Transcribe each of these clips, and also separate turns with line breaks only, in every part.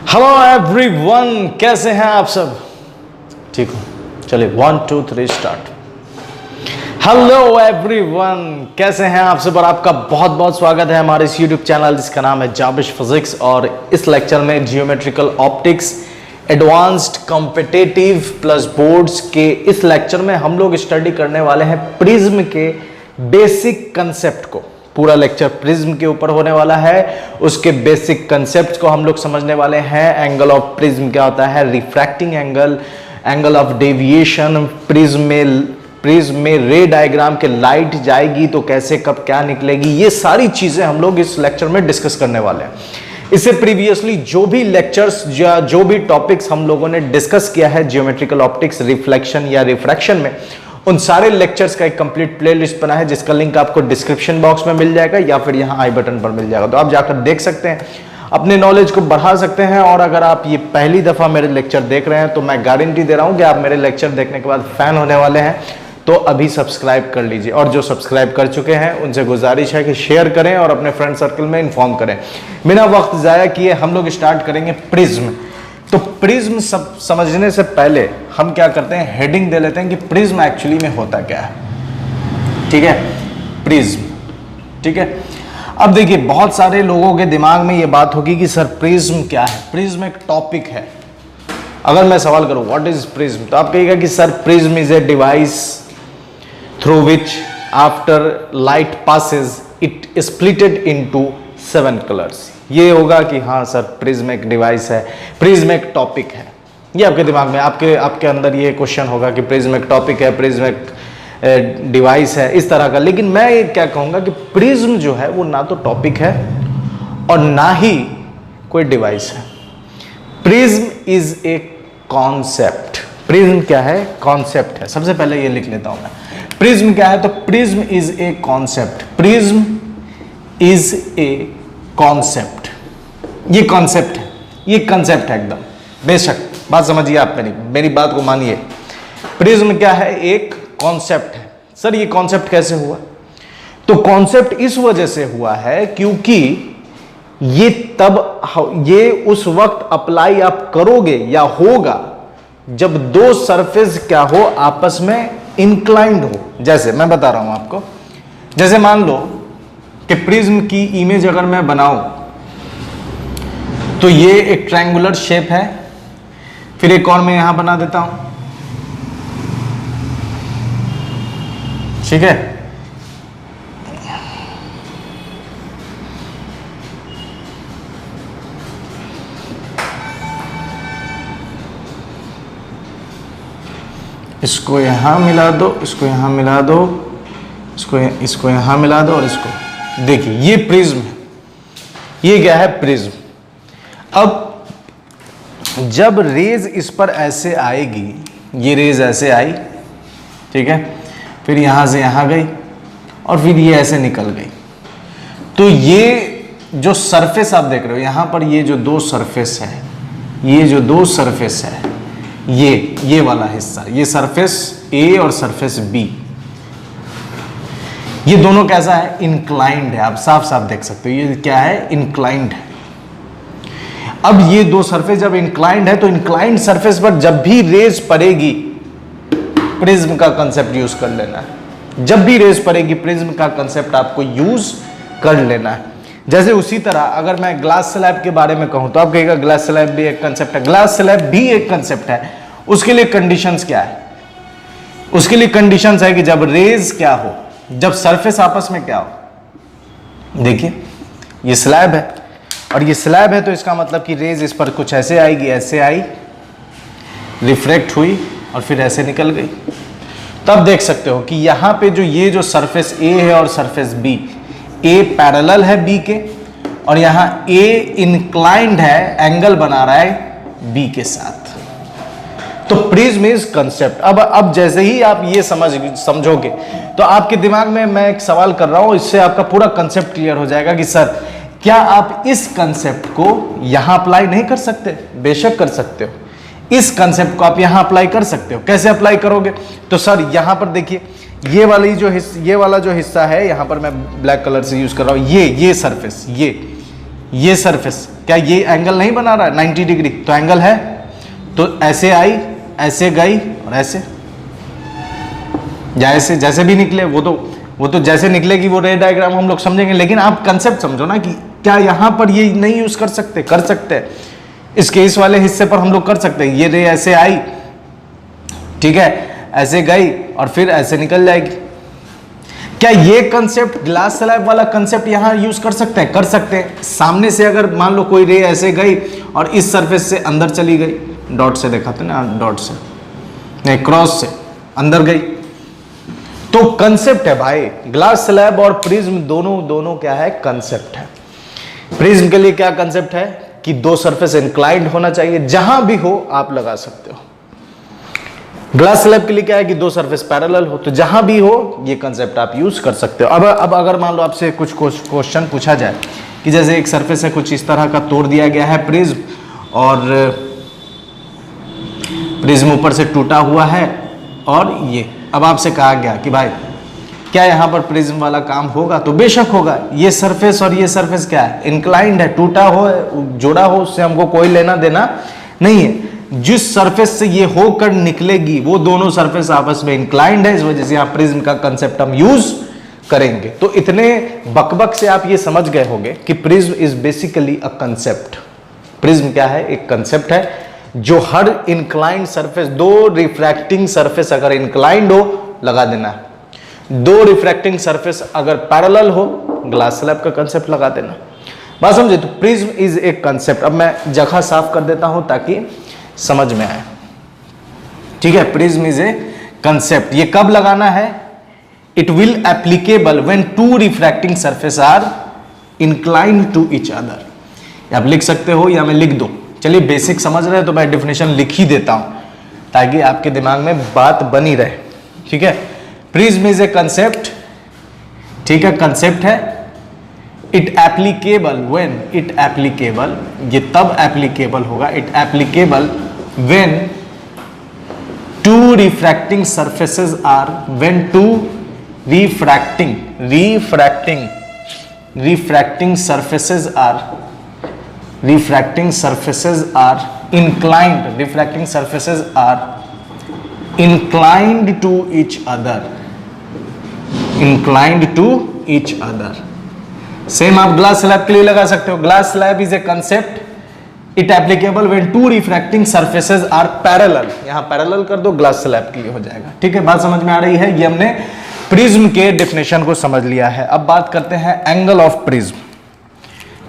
Hello everyone, कैसे हैं आप सब? ठीक हो? चलिए 1 2 3 स्टार्ट। हेलो एवरीवन, कैसे हैं आप सब? और आपका बहुत बहुत स्वागत है हमारे इस यूट्यूब चैनल जिसका नाम है जाबिश फिजिक्स। और इस लेक्चर में geometrical optics advanced competitive plus boards के इस लेक्चर में हम लोग स्टडी करने वाले हैं प्रिज्म के बेसिक कंसेप्ट को। पूरा लेक्चर प्रिज्म के ऊपर होने वाला है, उसके बेसिक कंसेप्ट को हम लोग समझने वाले हैं। एंगल ऑफ प्रिज्म क्या होता है, refracting angle, angle of deviation, prism में रे डायग्राम के लाइट जाएगी तो कैसे कब क्या निकलेगी, ये सारी चीजें हम लोग इस लेक्चर में डिस्कस करने वाले हैं। इससे प्रीवियसली जो भी लेक्चर्स या जो भी टॉपिक्स हम लोगों ने डिस्कस किया है जियोमेट्रिकल ऑप्टिक्स, रिफ्लेक्शन या रिफ्रैक्शन में, उन सारे लेक्चर्स का एक कंप्लीट प्लेलिस्ट बना है जिसका लिंक आपको डिस्क्रिप्शन बॉक्स में मिल जाएगा या फिर यहाँ आई बटन पर मिल जाएगा। तो आप जाकर देख सकते हैं, अपने नॉलेज को बढ़ा सकते हैं। और अगर आप ये पहली दफा मेरे लेक्चर देख रहे हैं तो मैं गारंटी दे रहा हूं कि आप मेरे लेक्चर देखने के बाद फैन होने वाले हैं। तो अभी सब्सक्राइब कर लीजिए, और जो सब्सक्राइब कर चुके हैं उनसे गुजारिश है कि शेयर करें और अपने फ्रेंड सर्कल में इन्फॉर्म करें। बिना वक्त जाया किए हम लोग स्टार्ट करेंगे प्रिज्म। तो प्रिज्म सब समझने से पहले हम क्या करते हैं, हेडिंग दे लेते हैं कि प्रिज्म एक्चुअली में होता क्या है। ठीक है, प्रिज्म। ठीक है, अब देखिए बहुत सारे लोगों के दिमाग में ये बात होगी कि सर प्रिज्म क्या है। प्रिज्म एक टॉपिक है। अगर मैं सवाल करूं व्हाट इज प्रिज्म, तो आप कहिएगा कि sir prism is a device through which after light passes it splitted into 7 colours. ये होगा कि हाँ सर प्रिज्म एक डिवाइस है, प्रिज्म एक टॉपिक है। ये आपके दिमाग में, आपके अंदर ये क्वेश्चन होगा कि प्रिज्म एक टॉपिक है, प्रिज्म एक डिवाइस है, इस तरह का। लेकिन मैं ये क्या कहूँगा कि प्रिज्म जो है वो ना तो टॉपिक है और ना ही कोई डिवाइस है। Prism is a concept. Prism क्या है? कॉन्सेप्ट है। सबसे पहले ये लिख लेता हूँ मैं, प्रिज्म क्या है। तो prism is a concept. Prism is a concept. ये कॉन्सेप्ट है, ये कंसेप्ट है एकदम। बेशक बात समझिए आप, मेरी बात को मानिए। प्रिज्म क्या है? एक कॉन्सेप्ट है। सर ये कॉन्सेप्ट कैसे हुआ? तो कॉन्सेप्ट इस वजह से हुआ है क्योंकि ये उस वक्त अप्लाई आप करोगे या होगा जब दो सरफेस क्या हो, आपस में इंक्लाइंड हो। जैसे मैं बता रहा हूं आपको, जैसे मान लो कि प्रिज्म की इमेज अगर मैं बनाऊं तो ये एक ट्रायंगुलर शेप है, फिर एक और मैं यहां बना देता हूं। ठीक है, इसको यहां मिला दो, इसको यहां मिला दो, इसको यहां मिला दो और इसको। देखिए ये प्रिज्म है। ये क्या है? प्रिज्म। अब जब रेज इस पर ऐसे आएगी, ये रेज ऐसे आई, ठीक है, फिर यहां से यहां गई और फिर ये ऐसे निकल गई। तो ये जो सरफेस आप देख रहे हो यहां पर, ये जो दो सरफेस है, ये जो दो सरफेस है, ये वाला हिस्सा, ये सरफेस ए और सरफेस बी, ये दोनों कैसा है? इंक्लाइंड है। आप साफ साफ देख सकते हो ये क्या है? इंक्लाइंड है। अब ये दो सरफेस जब इंक्लाइंड है तो इंक्लाइंड सरफेस पर जब भी रेज पड़ेगी, प्रिज्म का कंसेप्ट यूज कर लेना है। जब भी रेज पड़ेगी प्रिज्म का कंसेप्ट आपको यूज कर लेना है। जैसे उसी तरह अगर मैं ग्लास स्लैब के बारे में कहूं तो आप कहिएगा ग्लास स्लैब भी एक कंसेप्ट है। ग्लास स्लैब भी एक कंसेप्ट है। उसके लिए कंडीशंस क्या है? उसके लिए कंडीशंस है कि जब रेज क्या हो, जब सरफेस आपस में क्या हो। देखिए ये स्लैब है और ये स्लैब है, तो इसका मतलब कि रेज इस पर कुछ ऐसे आएगी, ऐसे आई, रिफ्लेक्ट हुई और फिर ऐसे निकल गई। तब देख सकते हो कि यहां पे जो ये जो सरफेस ए है और सरफेस बी, ए पैरेलल है बी के और यहां ए इंक्लाइंड है, एंगल बना रहा है बी के साथ। तो प्रिज्म इज कंसेप्ट। अब जैसे ही आप ये समझोगे तो आपके दिमाग में मैं एक सवाल कर रहा हूं, इससे आपका पूरा कंसेप्ट क्लियर हो जाएगा कि सर क्या आप इस कंसेप्ट को यहां अप्लाई नहीं कर सकते? बेशक कर सकते हो। इस कंसेप्ट को आप यहां अप्लाई कर सकते हो। कैसे अप्लाई करोगे? तो सर यहां पर देखिए, ये वाला जो हिस्सा है, यहां पर मैं ब्लैक कलर से यूज कर रहा हूं, ये सरफेस, ये सरफेस क्या ये एंगल नहीं बना रहा है 90 डिग्री? तो एंगल है, तो ऐसे आई, ऐसे गई और ऐसे, जैसे जैसे भी निकले वो तो जैसे निकलेगी वो रे डायग्राम हम लोग समझेंगे, लेकिन आप कंसेप्ट समझो ना कि क्या यहां पर ये नहीं यूज कर सकते? कर सकते हैं, इस केस वाले हिस्से पर हम लोग कर सकते हैं। ये रे ऐसे आई, ठीक है, ऐसे गई और फिर ऐसे निकल जाएगी। क्या ये कंसेप्ट, ग्लास स्लैब वाला कंसेप्ट यहां यूज कर सकते हैं? कर सकते हैं। सामने से अगर मान लो कोई रे ऐसे गई और इस सरफेस से अंदर चली गई, डॉट से देखा था ना, डॉट से नहीं, क्रॉस से अंदर गई, तो कंसेप्ट है भाई। ग्लास स्लैब और प्रिज्म दोनों क्या है? कंसेप्ट है। प्रिज्म के लिए क्या कंसेप्ट है कि दो सरफेस इंक्लाइंड होना चाहिए, जहां भी हो आप लगा सकते हो। ग्लास स्लैब के लिए क्या है कि दो सरफेस पैरेलल हो, तो जहां भी हो ये कंसेप्ट आप यूज कर सकते हो। अब अगर मान लो आपसे कुछ क्वेश्चन पूछा जाए कि जैसे एक सरफेस है, कुछ इस तरह का तोड़ दिया गया है प्रिज्म, और प्रिज्म ऊपर से टूटा हुआ है, और ये अब आपसे कहा गया कि भाई क्या यहाँ पर प्रिज्म वाला काम होगा? तो बेशक होगा। ये सरफेस और ये सरफेस क्या है? इंक्लाइंड है, टूटा हो, जुड़ा हो, उससे हमको कोई लेना देना नहीं है। जिस सरफेस से ये होकर निकलेगी वो दोनों सरफेस आपस में इंक्लाइंड है, इस वजह से यहाँ प्रिज्म का कंसेप्ट हम यूज करेंगे। तो इतने बकबक से आप ये समझ गए होंगे कि prism is basically a concept. Prism क्या है? एक कंसेप्ट है जो हर इंक्लाइंड सरफेस, दो रिफ्रैक्टिंग सरफेस अगर इंक्लाइंड हो लगा देना है, दो रिफ्रैक्टिंग सरफेस अगर पैरेलल हो, ग्लास स्लैब का कंसेप्ट लगा देना। बात समझे? तो प्रिज्म इज एक कंसेप्ट। अब मैं जगह साफ कर देता हूं ताकि समझ में आए, ठीक है। Prism is a concept. ये कब लगाना है? It will applicable when two refracting surface are inclined to each other. आप लिख सकते हो या मैं लिख दूं? चलिए, बेसिक समझ रहे हैं तो मैं डेफिनेशन लिख ही देता हूं ताकि आपके दिमाग में बात बनी रहे, ठीक है। प्रिज्म इज ए कंसेप्ट, ठीक है, कंसेप्ट है। It applicable when, it applicable, ये तब एप्लीकेबल होगा, it applicable when two refracting surfaces are, when two refracting surfaces are inclined, refracting surfaces are inclined to each other, same आप glass slab के लिए लगा सकते हो। Glass slab is a concept, it applicable when two refracting surfaces are parallel. यहां parallel कर दो, glass slab के लिए हो जाएगा, ठीक है। बात समझ में आ रही है? ये हमने प्रिज्म के डेफिनेशन को समझ लिया है। अब बात करते हैं एंगल ऑफ प्रिज्म,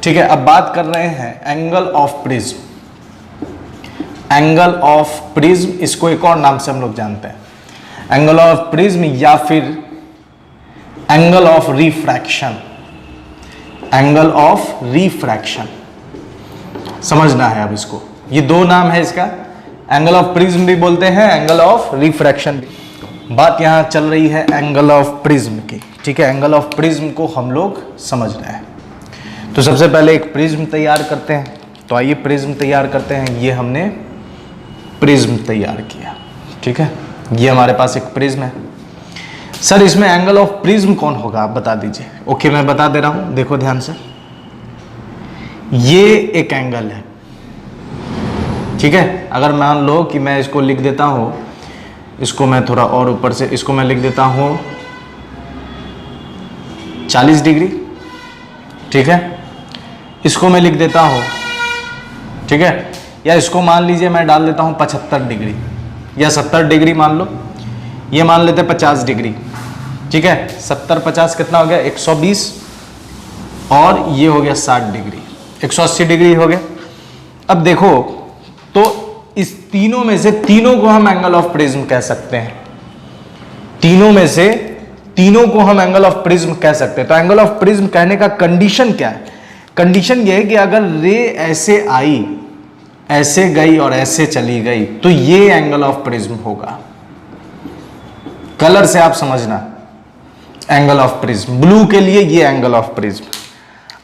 ठीक है। अब बात कर रहे हैं angle of prism. Angle of prism, इसको एक और नाम से हम लोग जानते हैं, एंगल ऑफ प्रिज्म या फिर angle of refraction. Angle of refraction समझना है अब इसको। ये दो नाम है इसका, एंगल ऑफ प्रिज्म भी बोलते हैं, एंगल ऑफ रिफ्रैक्शन भी। बात यहां चल रही है एंगल ऑफ प्रिज्म की, ठीक है। एंगल ऑफ प्रिज्म को हम लोग समझ रहे हैं, तो सबसे पहले एक प्रिज्म तैयार करते हैं। तो आइए प्रिज्म तैयार करते हैं। ये हमने प्रिज्म तैयार किया, ठीक है। ये हमारे पास एक प्रिज्म है। सर इसमें एंगल ऑफ प्रिज्म कौन होगा, आप बता दीजिए। ओके, मैं बता दे रहा हूं, देखो ध्यान से। ये एक एंगल है, ठीक है। अगर मान लो कि मैं इसको लिख देता हूं, इसको मैं थोड़ा और ऊपर से, इसको मैं लिख देता हूं 40 डिग्री, ठीक है। इसको मैं लिख देता हूं, ठीक है, या इसको मान लीजिए मैं डाल देता हूं 75 डिग्री या 70 डिग्री मान लो। ये मान लेते 50 डिग्री, ठीक है। 70 50 कितना हो गया? 120, और ये हो गया 60 डिग्री, 180 डिग्री हो गया। अब देखो, तो इस तीनों में से तीनों को हम एंगल ऑफ प्रिज्म कह सकते हैं। तीनों में से तीनों को हम एंगल ऑफ प्रिज्म कह सकते हैं। तो एंगल ऑफ प्रिज्म कहने का कंडीशन क्या है? कंडीशन ये है कि अगर रे ऐसे आई, ऐसे गई और ऐसे चली गई, तो ये एंगल ऑफ प्रिज्म होगा। कलर से आप समझना, एंगल ऑफ प्रिज्म ब्लू के लिए ये एंगल ऑफ प्रिज्म।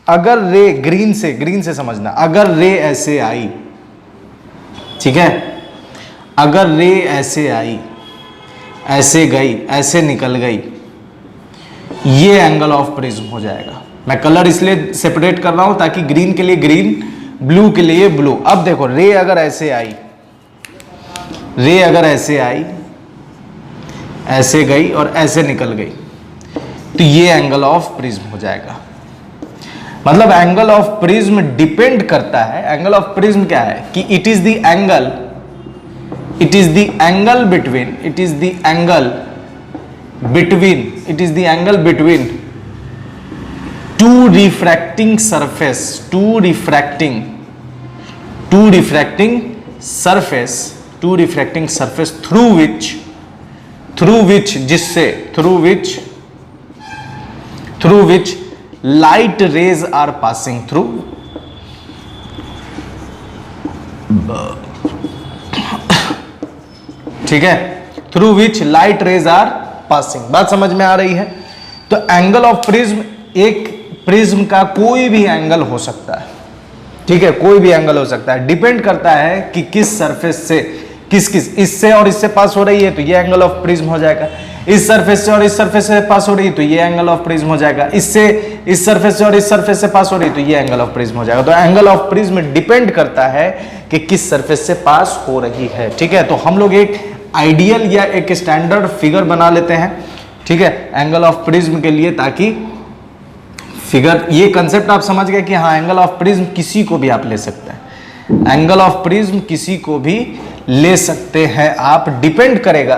अगर रे ग्रीन से समझना, अगर रे ऐसे आई, ठीक है, अगर रे ऐसे आई, ऐसे गई, ऐसे निकल गई, ये एंगल ऑफ प्रिज्म हो जाएगा। मैं कलर इसलिए सेपरेट कर रहा हूं ताकि ग्रीन के लिए ग्रीन, ब्लू के लिए ब्लू। अब देखो रे अगर ऐसे आई, रे अगर ऐसे आई, ऐसे गई और ऐसे निकल गई, तो ये एंगल ऑफ प्रिज्म हो जाएगा। मतलब एंगल ऑफ प्रिज्म डिपेंड करता है, एंगल ऑफ प्रिज्म क्या है कि it is the angle, it is the angle between, it is the angle between, it is the angle between two refracting surface, two refracting surface, two refracting surface through which जिससे through which light rays are passing through, ठीक है, through which light rays are passing. बात समझ में आ रही है? तो एंगल ऑफ प्रिज्म, एक प्रिज्म का कोई भी एंगल हो सकता है, ठीक है, कोई भी एंगल हो सकता है, डिपेंड करता है कि किस सरफेस से इससे और इससे पास हो रही है तो ये एंगल ऑफ प्रिज्म हो जाएगा, इस सरफेस से और इस सरफेस से पास हो रही है तो ये एंगल ऑफ प्रिज्म हो जाएगा, इससे इस सरफेस से और इस सरफेस से पास हो रही है तो ये एंगल ऑफ प्रिज्म हो जाएगा। तो एंगल ऑफ प्रिज्म डिपेंड करता है कि किस सरफेस से पास हो रही है, ठीक है। तो हम लोग एक आइडियल या एक स्टैंडर्ड फिगर बना लेते हैं, ठीक है, एंगल ऑफ प्रिज्म के लिए, ताकि फिगर, ये कंसेप्ट आप समझ गए कि हाँ एंगल ऑफ प्रिज्म किसी को भी आप ले सकते हैं, एंगल ऑफ प्रिज्म किसी को भी ले सकते हैं आप, डिपेंड करेगा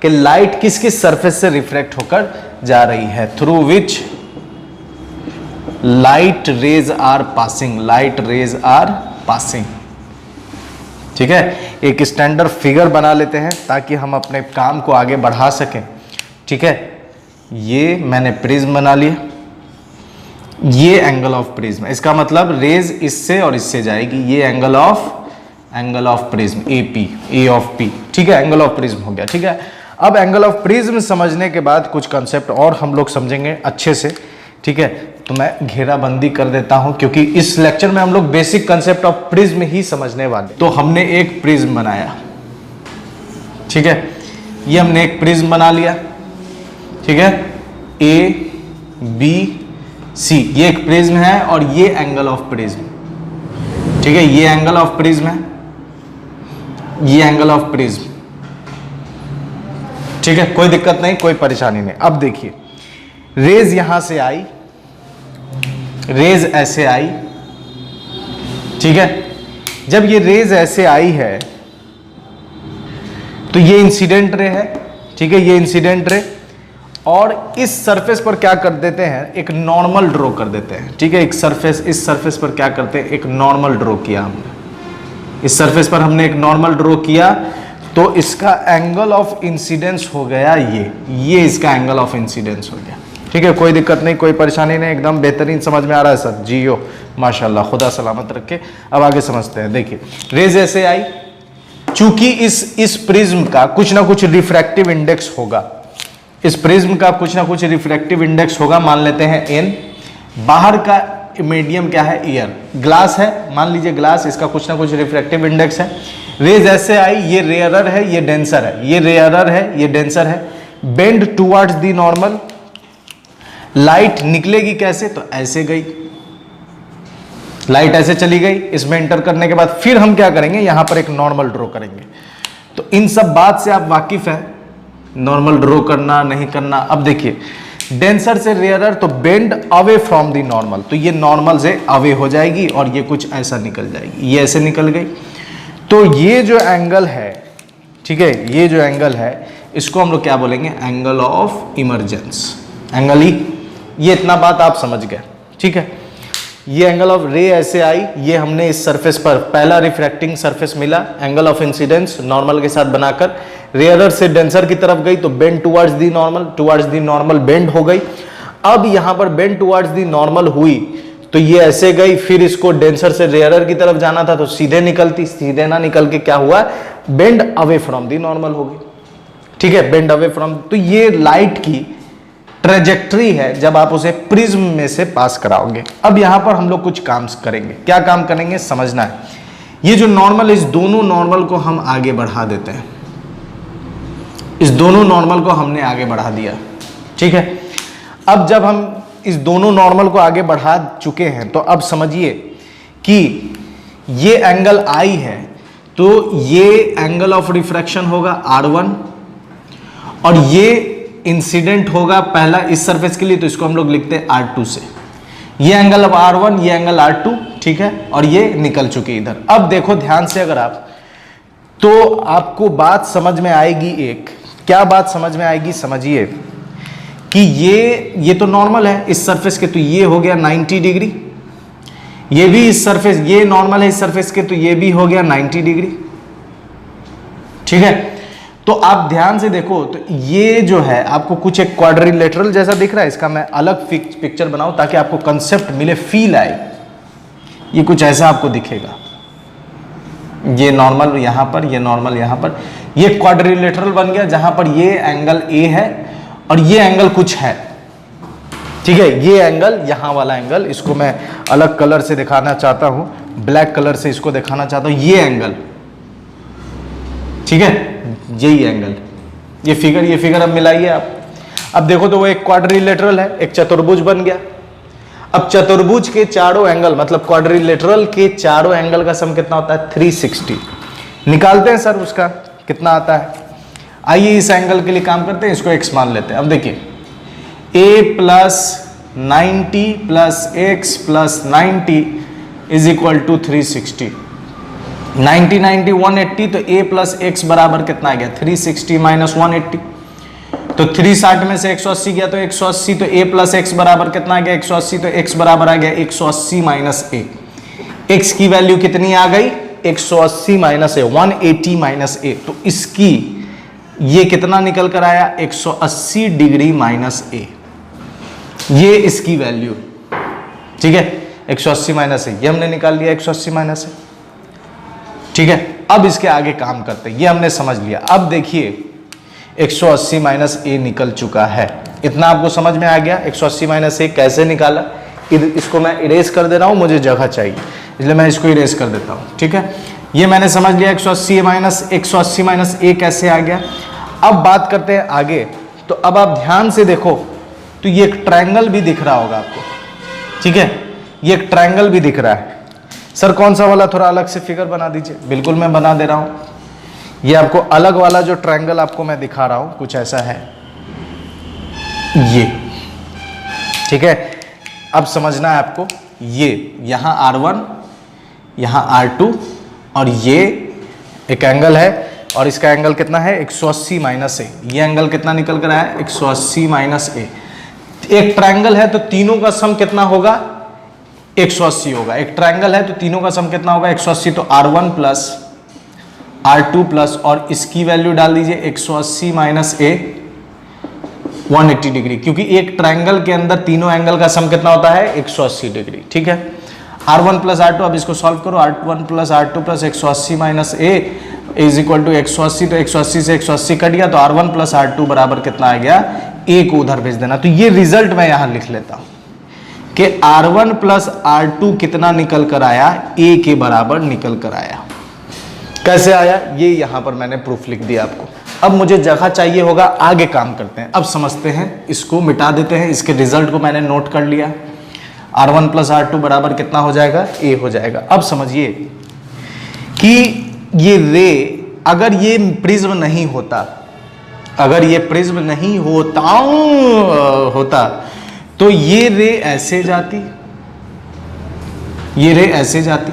कि लाइट किस किस सरफेस से रिफ्लेक्ट होकर जा रही है, through which light rays are passing, light rays are passing, ठीक है। एक स्टैंडर्ड फिगर बना लेते हैं ताकि हम अपने काम को आगे बढ़ा सकें, ठीक है। ये मैंने प्रिज्म बना लिया, ये एंगल ऑफ प्रिज्म, इसका मतलब रेज इससे और इससे जाएगी, ये angle of prism AP, A of P, ठीक है, एंगल ऑफ प्रिज्म हो गया, ठीक है। अब एंगल ऑफ प्रिज्म समझने के बाद कुछ कंसेप्ट और हम लोग समझेंगे अच्छे से, ठीक है। तो मैं घेराबंदी कर देता हूं क्योंकि इस लेक्चर में हम लोग बेसिक कंसेप्ट ऑफ प्रिज्म ही समझने वाले। तो हमने एक प्रिज्म बनाया, ठीक है, ये हमने एक प्रिज्म बना लिया, ठीक है, ABC, ये एक प्रिज्म है और ये एंगल ऑफ प्रिज्म, ठीक है, ये एंगल ऑफ प्रिज्म है, ये एंगल ऑफ प्रिज्म, ठीक है, कोई दिक्कत नहीं, कोई परेशानी नहीं। अब देखिए रेज यहां से आई, रेज ऐसे आई, ठीक है, जब ये रेज ऐसे आई है तो ये इंसिडेंट रे है, ठीक है, ये इंसिडेंट रे, और इस सरफेस पर क्या कर देते हैं, एक नॉर्मल ड्रॉ कर देते हैं, ठीक है, एक सरफेस, इस सरफेस पर क्या करते हैं, एक नॉर्मल ड्रॉ किया हमने, इस सरफेस पर हमने एक नॉर्मल ड्रॉ किया, तो इसका एंगल ऑफ इंसिडेंस हो गया ये इसका एंगल ऑफ इंसिडेंस हो गया, ठीक है, कोई दिक्कत नहीं, कोई परेशानी नहीं, एकदम बेहतरीन समझ में आ रहा है सर, जियो माशाल्लाह, खुदा सलामत रखे। अब आगे समझते हैं। देखिए रेज ऐसे आई, चूंकि इस प्रिज्म का कुछ ना कुछ रिफ्रैक्टिव इंडेक्स होगा, इस प्रिज्म का कुछ ना कुछ रिफ्रैक्टिव इंडेक्स होगा, मान लेते हैं n, बाहर का मीडियम क्या है, एयर, ग्लास है, मान लीजिए ग्लास, इसका कुछ ना कुछ रिफ्रैक्टिव इंडेक्स है। रेज ऐसे आई, ये रेयरर है, ये डेंसर है, ये रेयरर है, ये डेंसर है, bend towards the normal, light निकलेगी कैसे, तो ऐसे गई, लाइट ऐसे चली गई, इसमें एंटर करने के बाद फिर हम क्या करेंगे, यहां पर एक नॉर्मल ड्रॉ करेंगे। तो इन सब बात से आप वाकिफ हैं, नॉर्मल ड्रॉ करना नहीं करना। अब देखिए डेंसर से रेयरर, तो bend away from the normal, तो ये नॉर्मल से अवे हो जाएगी और ये कुछ ऐसा निकल जाएगी, ये ऐसे निकल गई। तो ये जो एंगल है, ठीक है, ये जो एंगल है इसको हम लोग क्या बोलेंगे, एंगल ऑफ इमरजेंस, एंगल ही, ये इतना बात आप समझ गए, ठीक है। ये एंगल ऑफ रे ऐसे आई, ये हमने इस सरफेस पर पहला रिफ्रैक्टिंग सरफेस मिला, एंगल ऑफ इंसिडेंस नॉर्मल के साथ बनाकर रेयरर से डेंसर की तरफ गई, तो bend towards the normal bend हो गई। अब यहां पर बेंड टुवर्ड्स दी नॉर्मल हुई तो ये ऐसे गई, फिर इसको डेंसर से रेयरर की तरफ जाना था तो सीधे निकलती, सीधे ना निकल के क्या हुआ, bend away from the normal हो गई, ठीक है, बेंड अवे फ्रॉम। तो ये लाइट की ट्रेजेक्ट्री है जब आप उसे प्रिज्म में से पास कराओगे। अब यहां पर हम लोग कुछ काम करेंगे, क्या काम करेंगे समझना है। ये जो नॉर्मल, इस दोनों नॉर्मल को हम आगे बढ़ा देते हैं, इस दोनों नॉर्मल को हमने आगे बढ़ा दिया, ठीक है। अब जब हम इस दोनों नॉर्मल को आगे बढ़ा चुके हैं तो अब समझिए कि ये एंगल आई है, तो ये एंगल ऑफ रिफ्रैक्शन होगा R1 और ये इंसिडेंट होगा पहला इस सरफेस के लिए, तो इसको हम लोग लिखते हैं R2 से। ये एंगल अब R1, ये एंगल R2, ठीक है, और ये निकल चुके इधर। अब देखो ध्यान से अगर आप, तो आपको बात समझ में आएगी। एक क्या बात समझ में आएगी, समझिए कि ये तो नॉर्मल है इस सरफेस के, तो ये हो गया 90 डिग्री। ये भी इस सरफेस, ये नॉर्मल है इस सरफेस के, तो ये भी हो गया 90 डिग्री, ठीक है। तो आप ध्यान से देखो, तो ये जो है आपको कुछ एक क्वाड्रिलेटरल जैसा दिख रहा है। इसका मैं अलग पिक्चर बनाऊं ताकि आपको कंसेप्ट मिले, फील आए। ये कुछ ऐसा आपको दिखेगा, ये नॉर्मल यहां पर, ये नॉर्मल यहां पर, ये क्वाड्रिलेटरल बन गया जहां पर ये एंगल ए है और ये एंगल कुछ है, ठीक है। ये एंगल, यहां वाला एंगल, इसको मैं अलग कलर से दिखाना चाहता हूं, ब्लैक कलर से इसको दिखाना चाहता हूं। ये एंगल, ठीक है, यही एंगल, ये फिगर अब मिलाइए आप। अब देखो तो वो एक क्वाड्रिलेटरल है, एक चतुर्भुज बन गया। अब चतुर्भुज के चारों एंगल, मतलब क्वाड्रिलेटरल के चारों एंगल का सम कितना होता है, 360। निकालते हैं सर, उसका कितना आता है। आइए इस एंगल के लिए काम करते हैं, इसको x मान लेते हैं। अब देखिए a plus 90 plus x plus 90 is equal to 360। 90 90 180, तो a प्लस x बराबर कितना आ गया, 360 माइनस 180, तो 360 में से 180 गया तो 180, तो a प्लस x बराबर कितना आ गया, 180, तो x बराबर आ गया 180 माइनस a। x की वैल्यू कितनी आ गई, 180 माइनस a, 180 माइनस a, तो इसकी ये कितना निकल कर आया, 180 डिग्री माइनस a, ये इसकी वैल्यू, ठीक है। 180 माइनस a, ये हमने निकाल लिया 180 माइनस a, ठीक है। अब इसके आगे काम करते हैं, ये हमने समझ लिया। अब देखिए 180 माइनस a निकल चुका है, इतना आपको समझ में आ गया। 180 माइनस a कैसे निकाला, इसको मैं इरेज कर दे रहा हूं, मुझे जगह चाहिए इसलिए मैं इसको इरेज कर देता हूं, ठीक है। ये मैंने समझ लिया 180 माइनस a कैसे आ गया। अब बात करते हैं आगे, तो अब आप ध्यान से देखो, तो ये एक ट्रायंगल भी दिख रहा होगा आपको, ठीक है, ये एक ट्रायंगल भी दिख रहा है। सर कौन सा वाला, थोड़ा अलग से फिगर बना दीजिए। बिल्कुल मैं बना दे रहा हूं। ये आपको अलग वाला जो ट्रायंगल आपको मैं दिखा रहा हूं, कुछ ऐसा है ये, ठीक है। अब समझना है आपको, ये यहां R1, यहां R2 और ये एक एंगल है, और इसका एंगल कितना है, 180 माइनस a। ये एंगल कितना निकल कर आया, 180 माइनस a। एक ट्रायंगल है तो तीनों का सम कितना होगा, 180 होगा। एक ट्रायंगल है तो तीनों का सम कितना होगा, 180, तो R1 प्लस R2 प्लस, और इसकी वैल्यू डाल दीजिए 180 माइनस a, 180 डिग्री, क्योंकि एक ट्रायंगल के अंदर तीनों एंगल का सम कितना होता है, 180 डिग्री, ठीक है। R1 प्लस R2, अब इसको सॉल्व करो, R1 plus R2 plus 180 minus a is equal to 180, तो 180 से 180 कट गया, तो R1 प्लस R2 बराबर कितना आ गया, a को उधर भेज देना। तो ये रिजल्ट मैं यहां लिख लेता हूं कि R1 प्लस R2 कितना निकल कर आया, a के बराबर निकल कर आया। कैसे आया, ये यहां पर मैंने प्रूफ लिख दिया आपको। अब मुझे जगह चाहिए होगा, आगे काम करते हैं। अब समझते हैं, इसको मिटा देते हैं, इसके रिजल्ट को मैंने नोट कर लिया। R1 प्लस R2 बराबर कितना हो जाएगा, a हो जाएगा। अब समझिए कि ये रे, अगर ये प्रिज्म नहीं होता, अगर ये प्रिज्म नहीं होता तो ये रे ऐसे जाती, ये रे ऐसे जाती।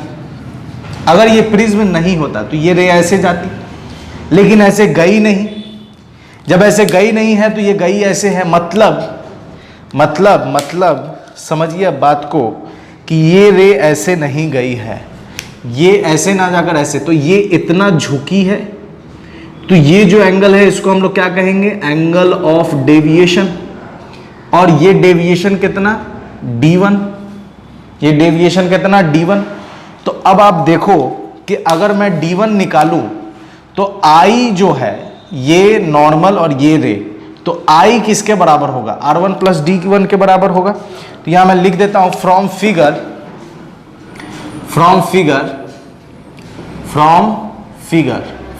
अगर ये प्रिज्म नहीं होता तो ये रे ऐसे जाती, लेकिन ऐसे गई नहीं। जब ऐसे गई नहीं है तो ये गई ऐसे है, मतलब समझिए अब बात को कि ये रे ऐसे नहीं गई है, ये ऐसे ना जाकर ऐसे, तो ये इतना झुकी है। तो ये जो एंगल है इसको हम लोग क्या कहेंगे, एंगल ऑफ डेविएशन। और ये डेविएशन कितना, d1, ये डेविएशन कितना, d1। तो अब आप देखो कि अगर मैं d1 निकालूं तो I जो है ये नॉर्मल और ये रे, तो I किसके बराबर होगा, R1 प्लस d1 के बराबर होगा। तो यहां मैं लिख देता हूं फ्रॉम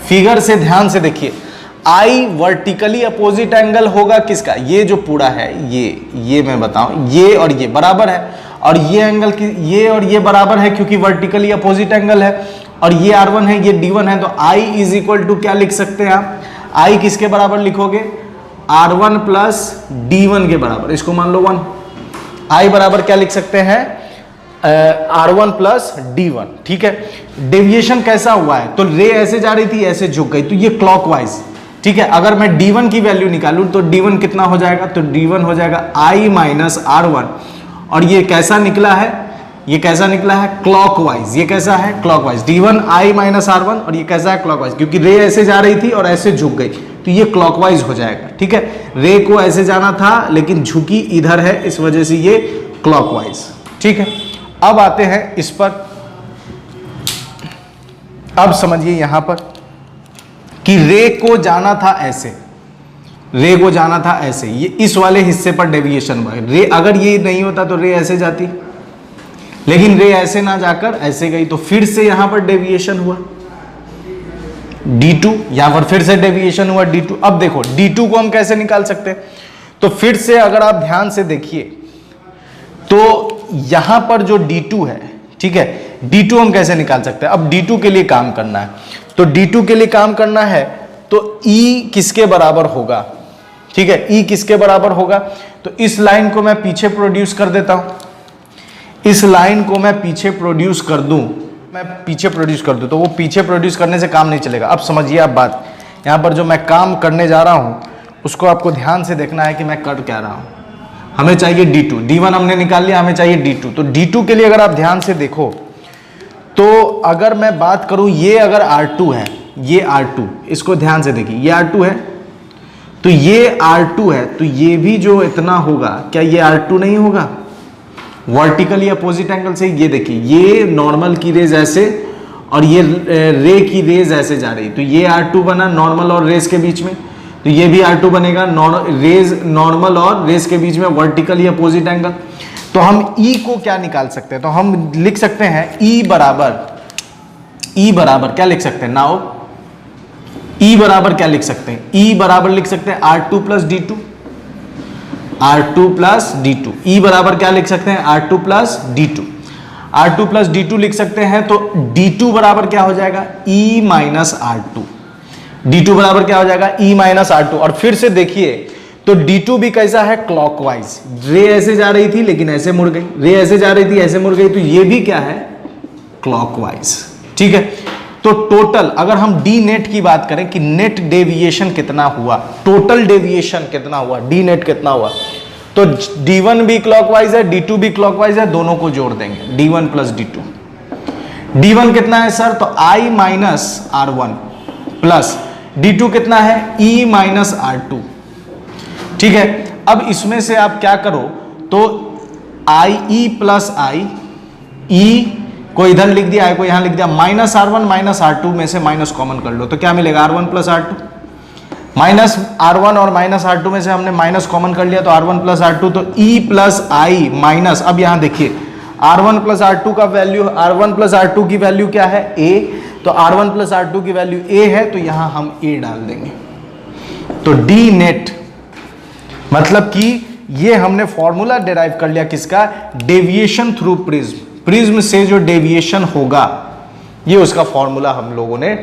फिगर से ध्यान से देखिए, I वर्टिकली अपोजिट एंगल होगा किसका, ये जो पूरा है, ये मैं बताऊं, ये और ये बराबर है, और ये एंगल की ये और ये बराबर है क्योंकि वर्टिकली अपोजिट एंगल है, और ये R1 है, ये D1 है, तो I इज इक्वल टू क्या लिख सकते हैं आप, I किसके बराबर लिखोगे, R1 प्लस D1 के बराबर, इसको मान लो 1। I बराबर क्या लिख सकते हैं, R1 प्लस D1, ठीक है। डेविएशन कैसा हुआ है, तो रे ऐसे जा रही थी, ऐसे झुक गई, तो ये क्लॉकवाइज, ठीक है। अगर मैं D1 की वैल्यू निकालूं तो D1 कितना हो जाएगा, तो D1 हो जाएगा I माइनस R1, और ये कैसा निकला है, ये कैसा निकला है, क्लॉकवाइज। ये कैसा है, clockwise. D1 I minus R1, और ये कैसा है, क्लॉकवाइज, क्योंकि रे ऐसे जा रही थी और ऐसे झुक गई, तो ये क्लॉकवाइज हो जाएगा, ठीक है। रे को ऐसे जाना था लेकिन झुकी इधर है, इस वजह से ये क्लॉकवाइज, ठीक है। अब आते हैं इस पर, अब समझिए यहां पर कि रे को जाना था ऐसे, रे को जाना था ऐसे, ये इस वाले हिस्से पर डेविएशन हुआ। रे अगर ये नहीं होता तो रे ऐसे जाती, लेकिन रे ऐसे ना जाकर ऐसे गई, तो फिर से यहां पर डेविएशन हुआ D2, यहां पर फिर से डेविएशन हुआ D2। अब देखो D2 को हम कैसे निकाल सकते हैं, तो फिर से अगर आप ध्यान से देखिए तो यहां पर जो D2 है, ठीक है, D2 हम कैसे निकाल सकते हैं। अब D2 के लिए काम करना है, तो D2 के लिए काम करना है तो E किसके बराबर होगा, ठीक है, E किसके बराबर होगा, तो इस लाइन को मैं पीछे प्रोड्यूस कर देता हूं, इस लाइन को मैं पीछे प्रोड्यूस कर दूं, मैं पीछे प्रोड्यूस कर दूं, तो वो पीछे प्रोड्यूस करने से काम नहीं चलेगा। अब समझिए आप बात, यहां पर जो मैं काम करने जा रहा हूं उसको आपको ध्यान से देखना है कि मैं कर क्या रहा हूं। हमें चाहिए D2, D1 हमने निकाल लिया, हमें चाहिए D2। तो D2 के लिए अगर आप ध्यान से देखो तो अगर मैं बात करूं, ये अगर R2 है, ये R2, इसको ध्यान से देखिए, ये R2 है, तो ये R2 है, तो ये भी जो इतना होगा, क्या ये R2 नहीं होगा, वर्टिकली अपोजिट एंगल से। ये देखिए, ये नॉर्मल की रेज ऐसे और ये रे की रेज ऐसे जा रही, तो ये R2 बना नॉर्मल और रेज के बीच में, तो ये भी R2 बनेगा रेज नॉर्मल और रेज के बीच में वर्टिकली अपोजिट एंगल। तो हम E को क्या निकाल सकते हैं, तो हम लिख सकते हैं E बराबर क्या लिख सकते हैं, नाउ E बराबर क्या लिख सकते हैं, E बराबर लिख सकते हैं R2 plus D2, R2 plus D2। E बराबर क्या लिख सकते हैं, R2 plus D2, R2 plus D2 लिख सकते हैं। तो D2 बराबर क्या हो जाएगा, E माइनस R2, D2 बराबर क्या हो जाएगा, E माइनस R2। और फिर से देखिए तो D2 भी कैसा है, क्लॉकवाइज, रे ऐसे जा रही थी लेकिन ऐसे मुड़ गई, रे ऐसे जा रही थी ऐसे मुड़ गई, तो ये भी क्या है, क्लॉकवाइज, ठीक है। तो टोटल अगर हम डी नेट की बात करें कि नेट डेविएशन कितना हुआ, टोटल डेविएशन कितना हुआ, डी नेट कितना हुआ, तो D1 भी क्लॉकवाइज है, D2 भी क्लॉकवाइज है, दोनों को जोड़ देंगे, D1 प्लस D2। D1 कितना है सर, तो I minus R1 plus D2 कितना है, E माइनस R2, ठीक है। अब इसमें से आप क्या करो, तो IE प्लस I, E को इधर लिख दिया, I को यहां लिख दिया, माइनस R1 माइनस R2 में से माइनस कॉमन कर लो, तो क्या मिलेगा, R1 plus R2, minus R1 और माइनस R2 में से हमने माइनस कॉमन कर लिया, तो R1 प्लस R2, तो E प्लस I माइनस, अब यहां देखिए R1 प्लस R2 का वैल्यू, R1 प्लस R2 की वैल्यू क्या है, A, तो R1 प्लस R2 की वैल्यू A है, तो यहां हम A डाल देंगे। तो डी नेट मतलब कि ये हमने फॉर्मूला डिराइव कर लिया किसका, डेविएशन थ्रू प्रिज्म, प्रिज्म से जो डेविएशन होगा, ये उसका फॉर्मूला हम लोगों ने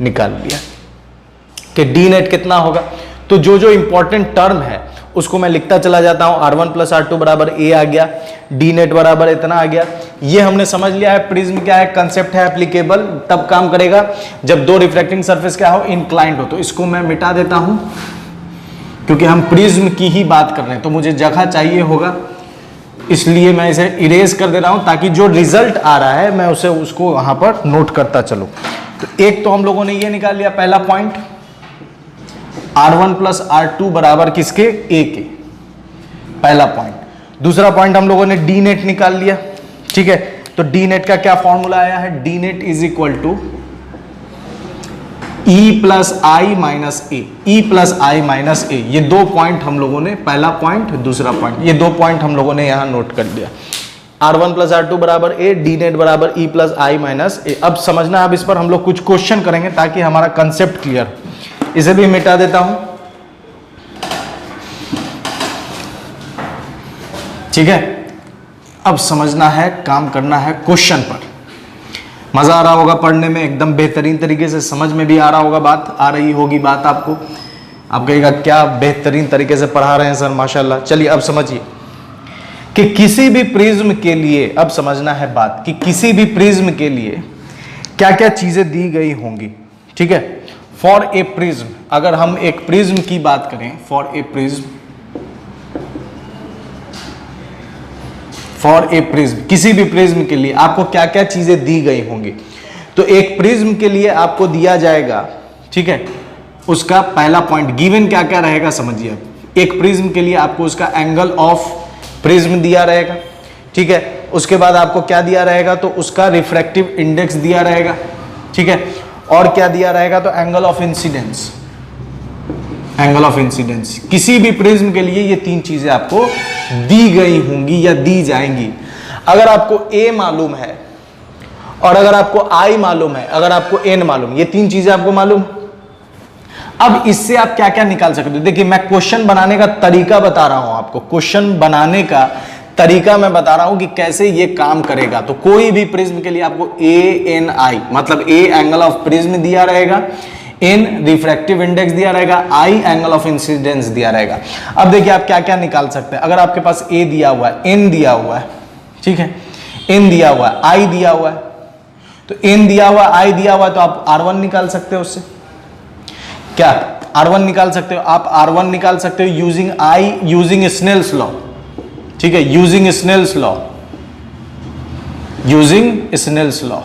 निकाल लिया कि डी नेट कितना होगा। तो जो जो इंपॉर्टेंट टर्म है उसको मैं लिखता चला जाता हूं, R1 प्लस R2 बराबर A आ गया, डी नेट बराबर इतना आ गया। ये हमने समझ लिया है प्रिज्म क्या है, कंसेप्ट है एप्लीकेबल, तब काम करेगा जब दो रिफ्लेक्टिंग सरफेस क्या हो, इंक्लाइंड हो। तो इसको मैं मिटा देता हूं क्योंकि हम प्रिज्म की ही बात कर रहे हैं, तो मुझे जगह चाहिए होगा, इसलिए मैं इसे इरेज कर दे रहा हूं ताकि जो रिजल्ट आ रहा है मैं उसे उसको वहां पर नोट करता चलूं। तो एक तो हम लोगों ने ये निकाल लिया पहला पॉइंट, R1 प्लस R2 बराबर किसके, A के, पहला पॉइंट। दूसरा पॉइंट हम लोगों ने डी नेट निकाल लिया, ठीक है। तो डी नेट का क्या फॉर्मूला आया है, D net is equal to E plus I minus A, E plus I minus A. ये दो पॉइंट हम लोगों ने, पहला पॉइंट दूसरा पॉइंट, ये दो पॉइंट हम लोगों ने यहां नोट कर लिया। R1 प्लस R2 बराबर A, डी नेट बराबर E प्लस आई माइनस ए। अब समझना, अब इस पर हम लोग कुछ क्वेश्चन करेंगे ताकि हमारा कंसेप्ट क्लियर हो। इसे भी मिटा देता हूं, ठीक है। अब समझना है, काम करना है क्वेश्चन पर। मजा आ रहा होगा पढ़ने में, एकदम बेहतरीन तरीके से समझ में भी आ रहा होगा, बात आ रही होगी बात आपको। आप कहिएगा क्या बेहतरीन तरीके से पढ़ा रहे हैं सर, माशाल्लाह। चलिए अब समझिए कि किसी भी प्रिज्म के लिए, अब समझना है बात कि किसी भी प्रिज्म के लिए क्या क्या चीजें दी गई होंगी। ठीक है, फॉर ए प्रिज्म, अगर हम एक प्रिज्म की बात करें, for a prism, for a prism, किसी भी प्रिज्म के लिए आपको क्या क्या चीजें दी गई होंगी। तो एक प्रिज्म के लिए आपको दिया जाएगा, ठीक है, उसका पहला पॉइंट गिवन क्या क्या रहेगा समझिए। एक प्रिज्म के लिए आपको उसका एंगल ऑफ प्रिज्म दिया रहेगा, ठीक है। उसके बाद आपको क्या दिया रहेगा, तो उसका रिफ्रैक्टिव इंडेक्स दिया रहेगा, ठीक है। और क्या दिया रहेगा, तो angle of incidence, angle of incidence. किसी भी प्रिज्म के लिए ये तीन चीजें आपको दी गई होंगी या दी जाएंगी। अगर आपको ए मालूम है और अगर आपको आई मालूम है, अगर आपको एन मालूम, ये तीन चीजें आपको मालूम, अब इससे आप क्या क्या निकाल सकते हो। देखिए मैं क्वेश्चन बनाने का तरीका बता रहा हूं आपको, क्वेश्चन बनाने का तरीका मैं बता रहा हूं कि कैसे ये काम करेगा। तो कोई भी प्रिज्म के लिए आपको ए एन आई, मतलब ए एंगल ऑफ प्रिज्म दिया रहेगा, एन रिफ्रैक्टिव इंडेक्स दिया रहेगा, आई एंगल ऑफ इंसिडेंस दिया रहेगा। अब देखिए आप क्या क्या निकाल सकते हैं। अगर आपके पास ए दिया हुआ है, एन दिया हुआ है, ठीक है, एन दिया हुआ है, आई दिया हुआ है, तो एन दिया हुआ, आई दिया हुआ है, तो आप R1 निकाल सकते हो उससे। क्या R1 निकाल सकते हो आप? R1 निकाल सकते हो using I, using Snell's law, ठीक है, using Snell's law, using Snell's law.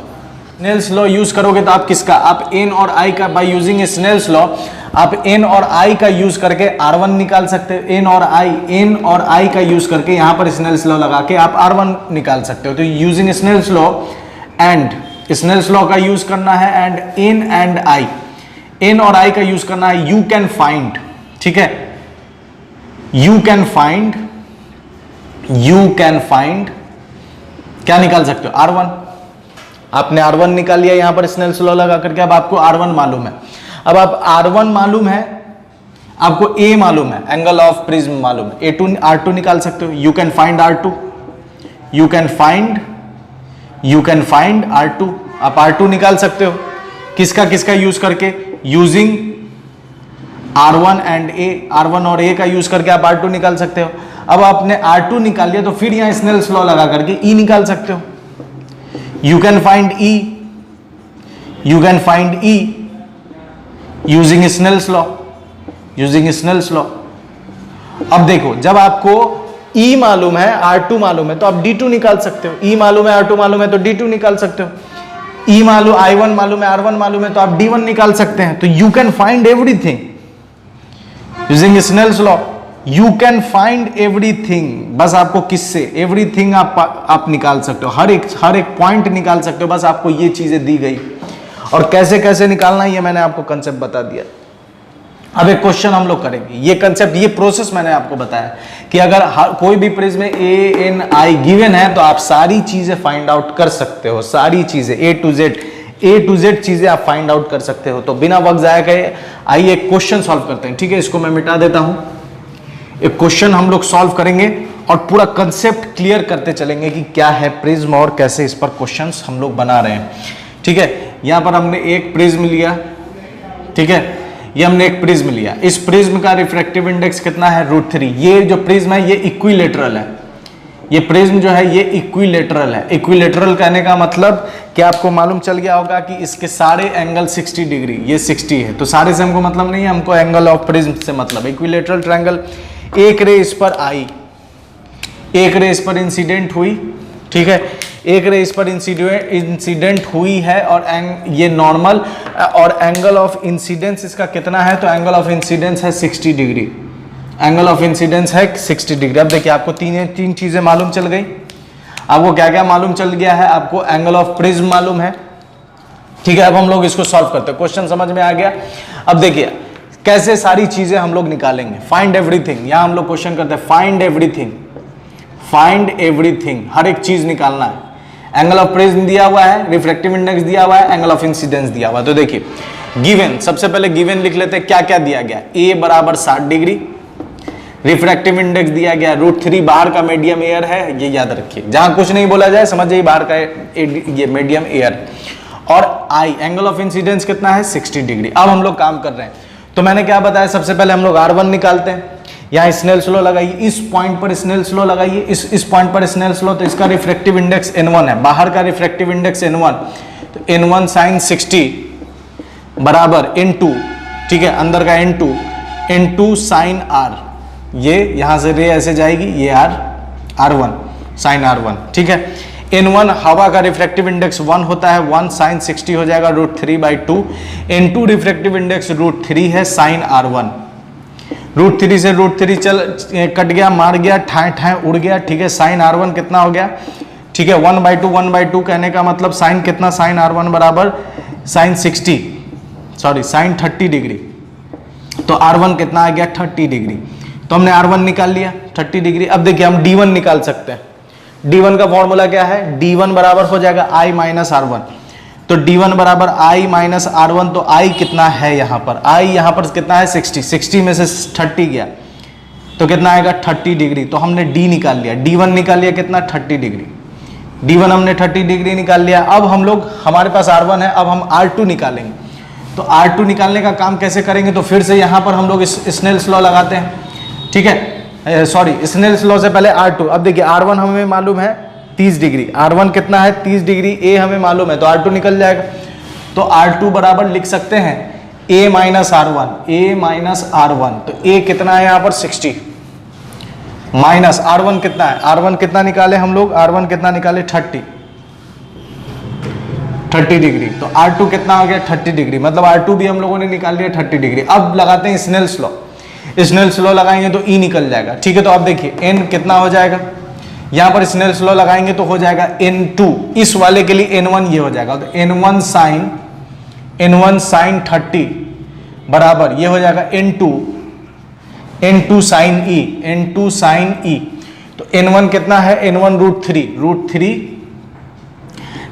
Snell's law use करोगे तो आप किसका, आप एन और आई का, बाय यूजिंग स्नेल्स लॉ आप एन और आई का यूज करके R1 निकाल सकते हो। एन और आई का यूज करके यहां पर स्नेल्स लॉ लगा के आप R1 निकाल सकते हो। तो using Snell's law and Snell's law का यूज करना है, and N and I, N और आई का यूज करना है। यू कैन फाइंड, ठीक है, you can find, you can find क्या निकाल सकते हो, R1। आपने R1 निकाल लिया यहां पर स्नेल्स लॉ लगा करके। अब आपको R1 मालूम है, अब आप R1 मालूम है, आपको A मालूम है, एंगल ऑफ प्रिज्म मालूम है, A2 R2 निकाल सकते हो। You can find R2, you can find, you can find R2, आप R2 निकाल सकते हो। किसका किसका यूज करके, using R1 and A, R1 और A का यूज करके आप R2 निकाल सकते हो। अब आपने R2 निकाल लिया तो फिर यहां स्नेल्स लॉ लगा करके E निकाल सकते हो। You can find E, you can find E using Snell's law, using Snell's law. अब देखो जब आपको E मालूम है, R2 मालूम है, तो आप D2 निकाल सकते हो। E मालूम है, R2 मालूम है, तो D2 निकाल सकते हो। E मालूम, I1 मालूम है, R1 मालूम है, तो आप D1 निकाल सकते हैं। तो you can find everything using Snell's law, you can find everything. बस आपको किससे, एवरीथिंग आप निकाल सकते हो, हर एक पॉइंट निकाल सकते हो। बस आपको ये चीजें दी गई और कैसे कैसे निकालना है ये मैंने आपको कंसेप्ट बता दिया। अब एक क्वेश्चन हम लोग करेंगे, ये कंसेप्ट, ये प्रोसेस मैंने आपको बताया कि अगर कोई भी प्रिज्म में ए एन आई गिवन है तो आप सारी चीजें फाइंड आउट कर सकते हो, सारी चीजें ए टू जेड चीजें आप फाइंड आउट कर सकते हो। तो बिना वक्त जाया करे आइए एक क्वेश्चन सॉल्व करते हैं, ठीक है। इसको मैं मिटा देता हूं, एक क्वेश्चन हम लोग सॉल्व करेंगे और पूरा कंसेप्ट क्लियर करते चलेंगे कि क्या है प्रिज्म और कैसे इस पर क्वेश्चंस हम लोग बना रहे हैं, ठीक है। यहां पर हमने एक प्रिज्म लिया, ठीक है, ये हमने एक प्रिज्म लिया। इस प्रिज्म का रिफ्रैक्टिव इंडेक्स कितना है, √3। ये जो प्रिज्म है ये इक्विलेटरल है, ये प्रिज्म जो है ये इक्विलेटरल है। इक्विलेटरल कहने का मतलब कि आपको मालूम चल गया होगा कि इसके सारे एंगल 60 डिग्री, ये 60 है, तो सारे से हमको मतलब नहीं है, हमको एंगल ऑफ प्रिज्म से मतलब। इक्विलेटरल ट्रायंगल, एक रे इस पर आई, एक रे इस पर इंसिडेंट हुई, ठीक है, एक रे इस पर इंसिडेंट हुई है और ये नॉर्मल, और एंगल ऑफ इंसिडेंस इसका कितना है, तो एंगल ऑफ इंसिडेंस है 60 डिग्री, एंगल ऑफ इंसिडेंस है 60 डिग्री। अब देखिए आपको तीन चीजें मालूम चल गई। आपको क्या क्या मालूम चल गया है, आपको एंगल ऑफ प्रिज्म मालूम है, ठीक है। अब हम लोग इसको सॉल्व करते हैं, क्वेश्चन समझ में आ गया। अब देखिए कैसे सारी चीजें हम लोग निकालेंगे, फाइंड एवरीथिंग। यहां हम लोग क्वेश्चन करते हैं फाइंड एवरीथिंग, फाइंड एवरीथिंग, हर एक चीज निकालना है। एंगल ऑफ प्रिज्म दिया हुआ है, रिफ्रैक्टिव इंडेक्स दिया हुआ है, एंगल ऑफ इंसिडेंस दिया हुआ है। तो देखिए गिवन, सबसे पहले गिवन लिख लेते हैं, क्या क्या दिया गया। ए बराबर 60 डिग्री, रिफ्रैक्टिव इंडेक्स दिया गया √3, बाहर का मीडियम एयर है, ये याद रखिए। जहां कुछ नहीं बोला जाए समझ जाइए बाहर का ये मीडियम एयर। और आई एंगल ऑफ इंसिडेंस कितना है 60 डिग्री। अब हम लोग काम कर रहे हैं, तो मैंने क्या बताया, सबसे पहले हम लोग R1 निकालते हैं। यहाँ स्नेल्स लॉ लगाइए, इस पॉइंट पर स्नेल्स लॉ लगाइए, इस पॉइंट पर स्नेल्स लॉ। तो इसका रिफ्रैक्टिव इंडेक्स N1 है, बाहर का रिफ्रैक्टिव इंडेक्स N1, तो N1 sin 60 बराबर N2, ठीक है, अंदर का N2 sin R, ये यहां से रे ऐसे जाएगी, ये R1 sin R1, ठीक है। N1 हवा का रिफ्रैक्टिव इंडेक्स 1 होता है, 1 sin 60 हो जाएगा √3/2। N2 रिफ्रैक्टिव इंडेक्स √3 है sin R1, √3 से √3 चल कट गया, मार गया, ठाए ठाए उड़ गया, ठीक है। sin R1 कितना हो गया, ठीक है, 1/2 कहने का मतलब sin कितना, sin R1 बराबर sin 30 डिग्री, तो R1 कितना आ गया 30 डिग्री। तो हमने R1 निकाल लिया 30 डिग्री। अब देखिए हम D1 निकाल सकते हैं। D1 का फॉर्मूला क्या है, D1 बराबर हो जाएगा I माइनस R1, तो D1 बराबर I माइनस R1, तो I कितना है यहाँ पर, I यहाँ पर कितना है 60 में से 30 गया तो कितना आएगा 30 डिग्री। तो हमने D निकाल लिया, D1 निकाल लिया कितना 30 डिग्री, D1 हमने 30 डिग्री निकाल लिया। अब हम लोग, हमारे पास R1 है, अब हम R2 निकालेंगे। तो R2 निकालने का काम कैसे करेंगे, तो फिर से यहाँ पर हम लोग स्नेल्स लॉ लगाते हैं, ठीक है, सॉरी स्नेल्स लॉ से पहले R2। अब देखिए R1 हमें मालूम है 30 डिग्री, R1 कितना है 30 डिग्री, A हमें मालूम है, तो R2 निकल जाएगा। तो R2 बराबर लिख सकते हैं A माइनस R1, तो A कितना है यहाँ पर 60 माइनस R1 कितना है, R1 कितना निकाले हम लोग, R1 कितना निकाले 30 डिग्री, तो R2 कितना हो गया 30 डिग्री, मतलब R2 भी हम लोगों ने निकाल लिया 30 डिग्री। अब लगाते हैं स्नेल्स लॉ, स्नेल्स लॉ लगाएंगे तो E निकल जाएगा, ठीक है। तो अब देखिए N कितना हो जाएगा, यहाँ पर स्नेल्स लॉ लगाएंगे तो हो जाएगा N2, इस वाले के लिए N1 ये हो जाएगा, तो N1 sin 30 बराबर ये हो जाएगा N2 sin E, तो N1 कितना है, N1 √3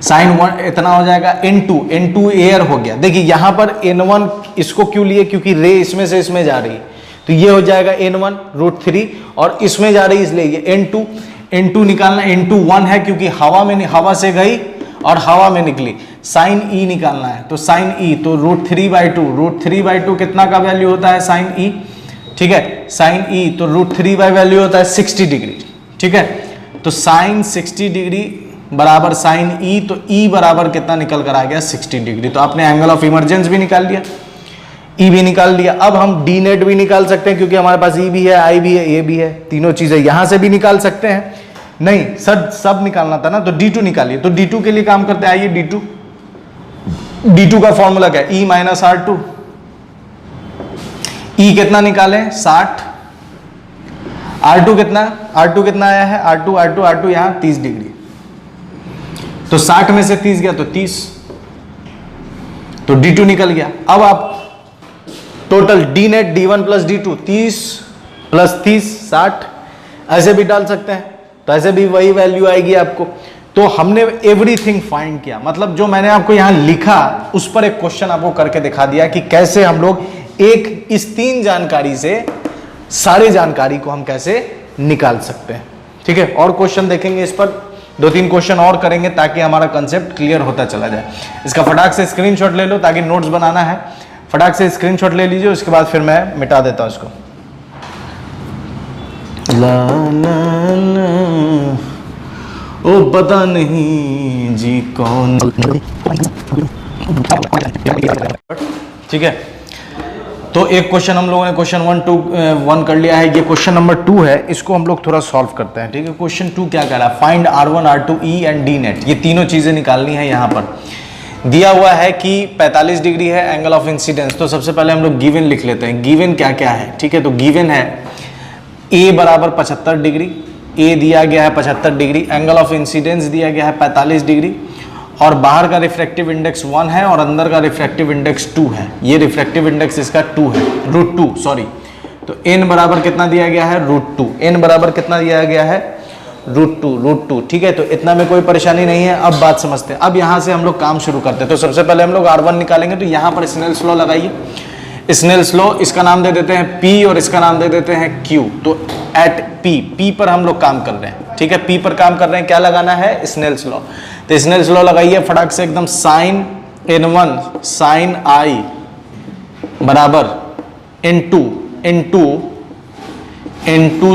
sin 1 इतना हो जाएगा N2 एयर हो गया। देखिए यहाँ पर N1 इसको क्यों लिए, क्योंकि रे इसमें से इसमें जा रही है, तो ये हो जाएगा N1 √3 और इसमें जा रही है इसलिए ये N2 निकालना, N2 1 है क्योंकि हवा से गई और हवा में निकली। sin E निकालना है, तो sin E तो √3/2 कितना का वैल्यू होता है sin E, ठीक है, sin E तो √3 वैल्यू होता है 60 डिग्री, ठीक है। तो sin 60 डिग्री बराबर sin E, तो E बराबर कितना निकल कर आ गया 60 डिग्री। तो आपने एंगल ऑफ इमरजेंस भी निकाल लिया, E भी निकाल लिया। अब हम D नेट भी निकाल सकते हैं क्योंकि हमारे पास E भी है, I भी है, A भी है, तीनों चीजें यहां से भी निकाल सकते हैं। नहीं सब निकालना था ना, तो D2 निकालिए। तो D2 के लिए काम करते हैं, आइए D2 का फॉर्मूला क्या है, E माइनस R2। E कितना निकाले 60, R2 कितना आया है, R2 यहां 30 डिग्री, तो 60 में से 30 गया तो 30, तो D2 निकल गया। अब आप total D net D1 plus D2 30 plus 30 60 ऐसे भी डाल सकते हैं, तो ऐसे भी वही वैल्यू आएगी आपको। तो हमने एवरीथिंग फाइंड किया, मतलब जो मैंने आपको यहां लिखा उस पर एक क्वेश्चन आपको करके दिखा दिया कि कैसे हम लोग इस 3 जानकारी से सारे जानकारी को हम कैसे निकाल सकते हैं, ठीक है। और क्वेश्चन देखेंगे इस पर, 2-3 क्वेश्चन और करेंगे ताकि हमारा कंसेप्ट क्लियर होता चला जाए। इसका फटाक से स्क्रीनशॉट ले लो, ताकि नोट्स बनाना है फटाक से स्क्रीनशॉट ले लीजिए, उसके बाद फिर मैं मिटा देता हूं इसको। ला ला ला ओ पता नहीं जी कौन, ठीक है। तो एक क्वेश्चन हम लोगों ने क्वेश्चन 1 कर लिया है, ये क्वेश्चन नंबर 2 है, इसको हम लोग थोड़ा सॉल्व करते हैं, ठीक है। क्वेश्चन 2 क्या कह रहा है, find R1 R2 E and D net, ये तीनों चीजें निकालनी है। यहाँ पर दिया हुआ है कि 45 डिग्री है एंगल ऑफ इंसिडेंस। तो सबसे पहले हम लोग गिवन लिख लेते हैं, गिवन क्या क्या है, ठीक है। तो गिवन है A बराबर 75 डिग्री, A दिया गया है 75 डिग्री, एंगल ऑफ इंसिडेंस दिया गया है 45 डिग्री, और बाहर का रिफ्रैक्टिव इंडेक्स 1 है और अंदर का रिफ्रैक्टिव इंडेक्स 2 है। ये रिफ्रैक्टिव इंडेक्स इसका 2 है, √2 सॉरी। तो n बराबर कितना दिया गया है √2, n बराबर कितना दिया गया है √2, ठीक है। तो इतना में कोई परेशानी नहीं है। अब बात समझते हैं, अब यहाँ से हम लोग काम शुरू करते हैं। तो सबसे पहले हम लोग R1 निकालेंगे, तो यहाँ पर स्नेल्स लॉ लगाइए। स्नेल्स लॉ, इसका नाम दे देते हैं P और इसका नाम दे देते हैं Q। तो एट P पर हम लोग काम कर रहे हैं, ठीक है, P पर काम कर रहे हैं, क्या लगाना है, स्नेल्स लॉ। तो स्नेल्स लॉ लगाइए फटाक से एकदम, साइन N1 साइन I बराबर N2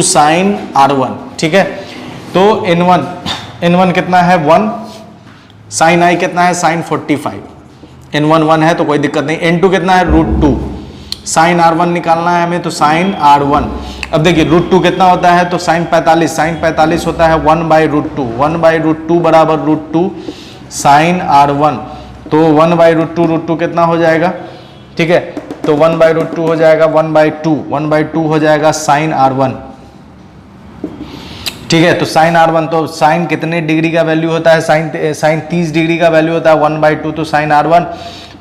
साइन R1, ठीक है। तो N1 कितना है 1, साइन I कितना है साइन 45, N1 1 है तो कोई दिक्कत नहीं। N2 कितना है √2, साइन R1 निकालना है हमें, तो साइन R1। अब देखिए √2 कितना होता है, तो साइन 45 होता है 1/√2, 1/√2 बराबर √2 साइन R1। तो 1/√2 कितना हो जाएगा, ठीक है, तो 1/√2 हो जाएगा 1/2 हो जाएगा साइन R1, ठीक है। तो साइन R1, तो साइन कितने डिग्री का वैल्यू होता है, साइन 30 डिग्री का वैल्यू होता है 1/2, तो साइन R1,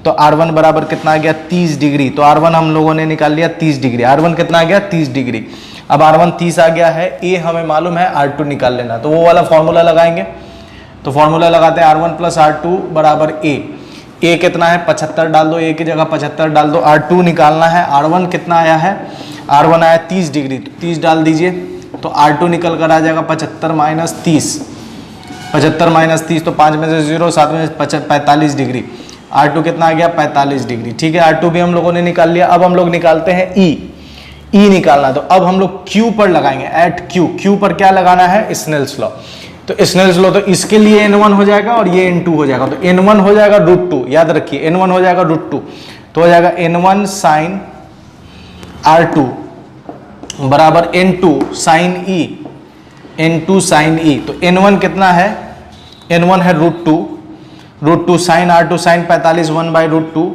तो R1 बराबर कितना आ गया 30 डिग्री। तो R1 हम लोगों ने निकाल लिया 30 डिग्री, R1 कितना आ गया 30 डिग्री। अब R1 30 आ गया है, A हमें मालूम है, R2 निकाल लेना, तो वो वाला फॉर्मूला लगाएंगे। तो फॉर्मूला लगाते हैं R1 + R2 बराबर A कितना है 75 डाल दो, A की जगह 75 डाल दो। R2 निकालना है, R1 कितना आया है, R1 आया 30 डिग्री, तो 30 डाल दीजिए, तो R2 निकल कर आ जाएगा 75 - 30, 75 - 30, तो 5 में से 0, 7 में से 45 डिग्री। R2 कितना आ गया 45 डिग्री, ठीक है। R2 भी हम लोगों ने निकाल लिया। अब हम लोग निकालते हैं E निकालना, तो अब हम लोग Q पर लगाएंगे, एट Q पर क्या लगाना है, स्नेल्स लॉ। तो स्नेल्स लॉ, तो इसके लिए N1 हो जाएगा और ये N2 हो जाएगा। तो N1 हो जाएगा √2, याद रखिए N1 हो जाएगा √2, तो हो जाएगा N1 साइन R2 बराबर N2 साइन E, तो N1 कितना है, N1 है √2 साइन R2 साइन 45 1/√2,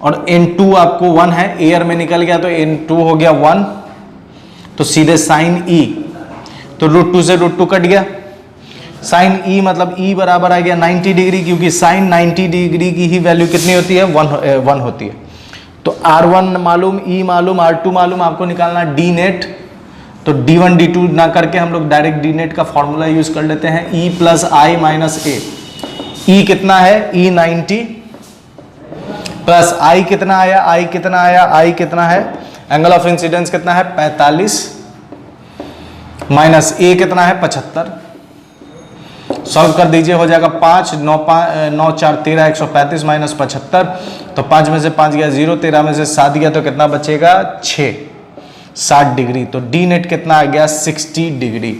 और N2 आपको 1 है, एयर में निकल गया तो N2 हो गया 1, तो सीधे साइन E, तो √2 से √2 कट गया, साइन E मतलब E बराबर आ गया 90 डिग्री, क्योंकि साइन 90 डिग्री की ही वैल्यू कितनी होती है 1 होती है। तो R1 मालूम, E मालूम, R2 मालूम, आपको निकालना D नेट। तो D1 D2 ना करके हम लोग डायरेक्ट D नेट का फॉर्मूला यूज कर लेते हैं, E + I - A। E कितना है, E 90 प्लस I कितना आया, I कितना है, एंगल ऑफ इंसिडेंस कितना है 45 माइनस A कितना है 75। सॉल्व कर दीजिए, हो जाएगा 5 9 4 13 135 माइनस 75, तो 5 में से 5 गया 0, 13 में से 7 गया तो कितना बचेगा 6, 60 डिग्री। तो डी नेट कितना आ गया 60 डिग्री।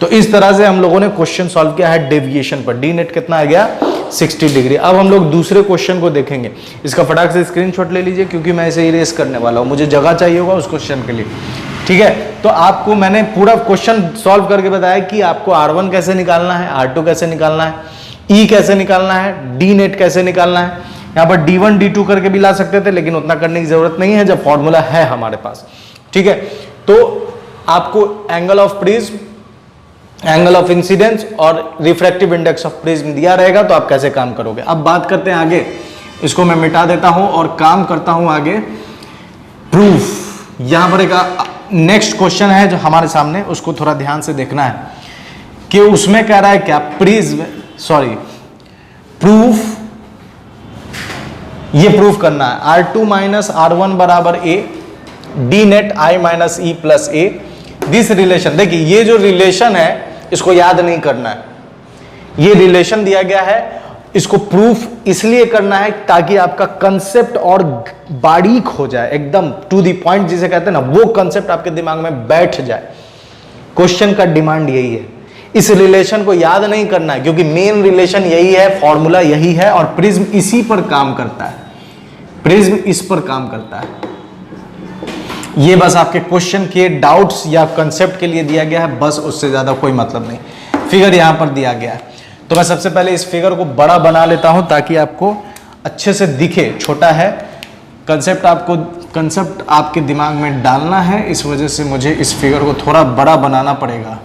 तो इस तरह से हम लोगों ने क्वेश्चन सॉल्व किया है डेविएशन पर। डी नेट कितना आ गया 60 डिग्री। अब हम लोग दूसरे क्वेश्चन को देखेंगे। इसका फटाक से स्क्रीनशॉट ले लीजिए, क्योंकि मैं इसे इरेज करने वाला हूं, मुझे जगह चाहिए होगा उस क्वेश्चन के लिए, ठीक है। तो आपको मैंने पूरा क्वेश्चन सॉल्व करके बताया कि आपको R1 कैसे निकालना है, R2 कैसे निकालना है, E कैसे निकालना है, डी नेट कैसे निकालना है। यहाँ पर D1 D2 करके भी ला सकते थे, लेकिन उतना करने की जरूरत नहीं है जब फॉर्मूला है हमारे पास, ठीक है। तो आपको angle of prism, angle of incidence और रिफ्रैक्टिव इंडेक्स ऑफ प्रिज्म दिया रहेगा, तो आप कैसे काम करोगे। अब बात करते हैं आगे, इसको मैं मिटा देता हूं और काम करता हूं आगे प्रूफ। यहां पर एक नेक्स्ट क्वेश्चन है जो हमारे सामने, उसको थोड़ा ध्यान से देखना है कि उसमें कह रहा है क्या, प्रूफ, ये प्रूफ करना है R2 माइनस R1 बराबर A, D net I minus E plus A। This relation, देखिए ये जो रिलेशन है इसको याद नहीं करना है, ये रिलेशन दिया गया है, इसको प्रूफ इसलिए करना है ताकि आपका कंसेप्ट और बारीक हो जाए, एकदम टू द पॉइंट जिसे कहते हैं ना, वो कंसेप्ट आपके दिमाग में बैठ जाए। क्वेश्चन का डिमांड यही है, इस रिलेशन को याद नहीं करना है, क्योंकि मेन रिलेशन यही है, फॉर्मूला यही है, और प्रिज्म इसी पर काम करता है, प्रिज्म इस पर काम करता है। ये बस आपके क्वेश्चन के डाउट्स या कंसेप्ट के लिए दिया गया है, बस, उससे ज्यादा कोई मतलब नहीं। फिगर यहां पर दिया गया है, तो मैं सबसे पहले इस फिगर को बड़ा बना लेता हूं ताकि आपको अच्छे से दिखे। छोटा है कंसेप्ट, कंसेप्ट आपके दिमाग में डालना है, इस वजह से मुझे इस फिगर को थोड़ा बड़ा बनाना पड़ेगा,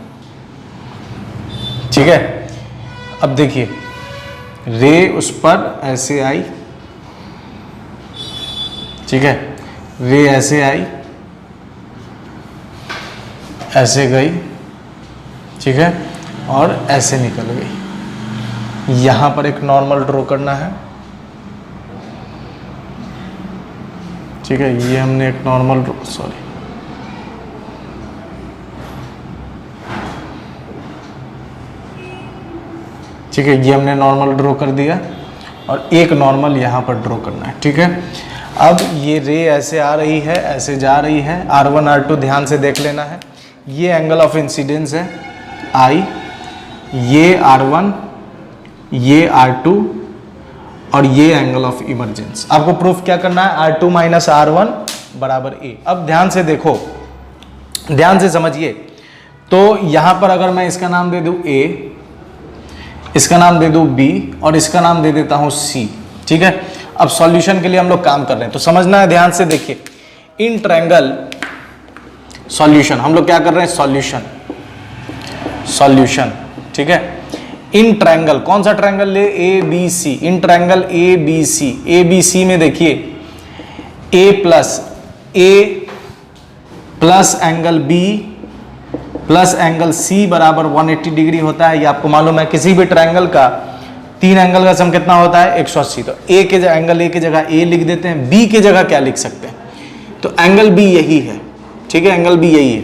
ठीक है। अब देखिए, रे उस पर ऐसे आई, ठीक है, रे ऐसे आई, ऐसे गई, ठीक है, और ऐसे निकल गई। यहां पर एक नॉर्मल ड्रॉ करना है, ठीक है, ये हमने एक नॉर्मल सॉरी ठीक है, ये हमने नॉर्मल ड्रॉ कर दिया और एक नॉर्मल यहाँ पर ड्रॉ करना है। ठीक है, अब ये रे ऐसे आ रही है, ऐसे जा रही है, R1 R2 ध्यान से देख लेना है। ये एंगल ऑफ इंसिडेंस है I, ये R1, ये R2 और ये एंगल ऑफ इमरजेंस। आपको प्रूफ क्या करना है, R2 माइनस R1 बराबर A। अब ध्यान से देखो, ध्यान से समझिए। तो यहां पर अगर मैं इसका नाम दे दूं A, इसका नाम दे दूं B और इसका नाम दे देता हूं C। ठीक है, अब सॉल्यूशन के लिए हम लोग काम कर रहे हैं तो समझना है, ध्यान से देखिए। इन ट्रायंगल सॉल्यूशन, हम लोग क्या कर रहे हैं, सॉल्यूशन सॉल्यूशन। ठीक है, इन ट्रायंगल, कौन सा ट्रायंगल ले, A B C. In triangle A B C, A B C में देखिए A plus angle B plus angle C बराबर 180 डिग्री होता है। ये आपको मालूम है, किसी भी ट्रायंगल का तीन एंगल का सम कितना होता है, 180। तो ए के एंगल ए की जगह ए लिख देते हैं, बी की जगह क्या लिख सकते हैं, तो एंगल बी यही है। ठीक है, एंगल बी यही है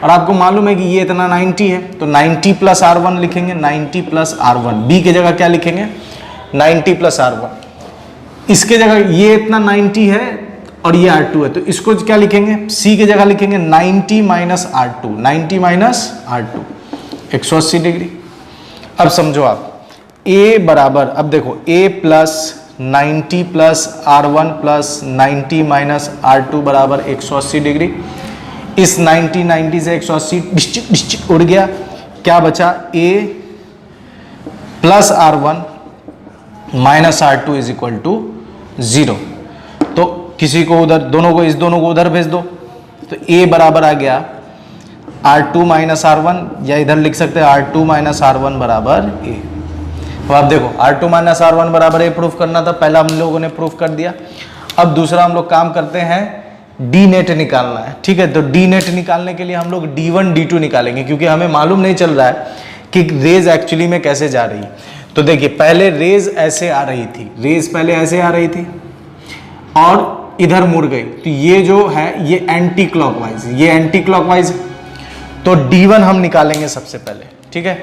और आपको मालूम है कि ये इतना 90 है, तो 90 प्लस R1 लिखेंगे, 90 प्लस R1। बी की जगह क्या लिखेंगे, 90 प्लस R1। इसके जगह ये इतना 90 है और ये R2 है, तो इसको क्या लिखेंगे, C की जगह लिखेंगे 90 minus R2, 90 minus R2, 180 degree. अब समझो आप, A बराबर, अब देखो A plus 90 plus R1 plus 90 minus R2 बराबर 180 डिग्री। इस 90 से 180 डिस्ट्रिक्ट उड़ गया, क्या बचा, A plus R1 minus R2 is equal to 0। तो किसी को उधर, दोनों को, इस दोनों को उधर भेज दो, तो A बराबर आ गया R2 माइनस R1, या इधर लिख सकते हैं R2 माइनस R1 बराबर A। तो आप देखो, R2 माइनस R1 बराबर A प्रूफ करना था, पहला हम लोगों ने प्रूफ कर दिया। अब दूसरा हम लोग काम करते हैं, डी नेट निकालना है। ठीक है, तो डी नेट निकालने के लिए हम लोग D1 D2 निकालेंगे, क्योंकि हमें मालूम नहीं चल रहा है कि रेज एक्चुअली में कैसे जा रही है। तो देखिए, पहले रेज ऐसे आ रही थी, रेज पहले ऐसे आ रही थी और इधर मुड़ गई, तो ये जो है ये एंटी क्लॉकवाइज, ये एंटी क्लॉकवाइज। तो D1 हम निकालेंगे सबसे पहले। ठीक है,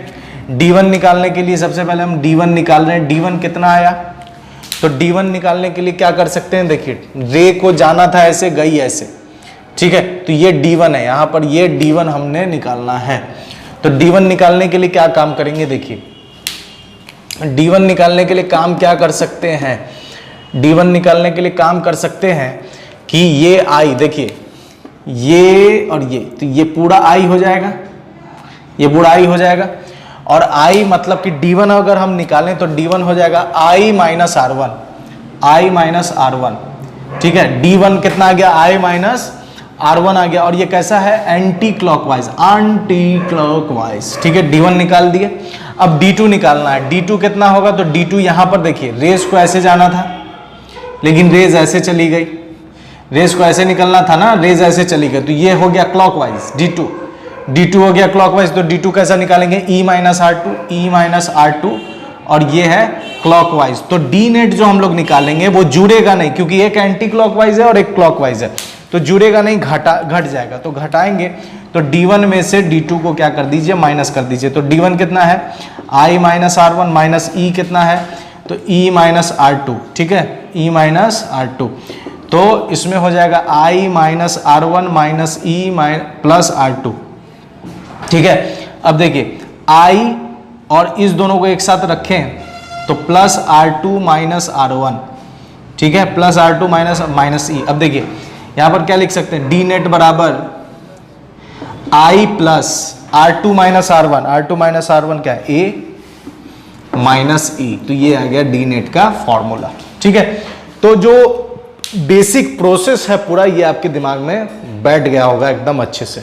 D1 निकालने के लिए सबसे पहले हम D1 निकाल रहे हैं। D1 कितना आया, तो D1 निकालने के लिए क्या कर सकते हैं, देखिए रे को जाना था ऐसे, गई ऐसे। ठीक है, तो ये D1 है, यहां पर ये D1 हमने निकालना है। तो D1 निकालने के लिए क्या काम करेंगे, देखिए D1 निकालने के लिए काम क्या कर सकते हैं, D1 निकालने के लिए काम कर सकते हैं कि ये I, देखिए ये और ये, तो ये पूरा I हो जाएगा, ये पूरा I हो जाएगा। और I मतलब कि D1 अगर हम निकालें तो D1 हो जाएगा I minus R1, I minus R1। ठीक है, D1 कितना आ गया, I माइनस R1 आ गया, और ये कैसा है, एंटी क्लॉकवाइज, एंटी क्लॉकवाइज। ठीक है, D1 निकाल दिए। अब D2 निकालना है। D2 कितना होगा, तो D2 यहां पर देखिए, रेस को ऐसे जाना था लेकिन रेज ऐसे चली गई, रेस को ऐसे निकलना था ना, रेज ऐसे चली गई, तो ये हो गया क्लॉकवाइज D2 हो गया क्लॉकवाइज। तो D2 कैसा निकालेंगे, E माइनस R2, और ये है क्लॉकवाइज। तो डी नेट जो हम लोग निकालेंगे वो जुड़ेगा नहीं, क्योंकि एक एंटी क्लॉकवाइज है और एक क्लॉकवाइज है, तो जुड़ेगा नहीं, घट जाएगा। तो घटाएंगे तो D1 में से D2 को क्या कर दीजिए, माइनस कर दीजिए। तो D1 कितना है, I minus R1 minus E कितना है, तो E माइनस R2। ठीक है, E माइनस R2, तो इसमें हो जाएगा I minus R1 minus E plus R2। ठीक है, अब देखिए I और इस दोनों को एक साथ रखें तो प्लस R2 माइनस R1। ठीक है, प्लस R2 माइनस E। अब देखिए यहां पर क्या लिख सकते हैं, डी नेट बराबर I plus R2 minus R1 क्या है, A माइनस E। तो ये आ गया डी नेट का फॉर्मूला। ठीक है, तो जो बेसिक प्रोसेस है पूरा, ये आपके दिमाग में बैठ गया होगा एकदम अच्छे से।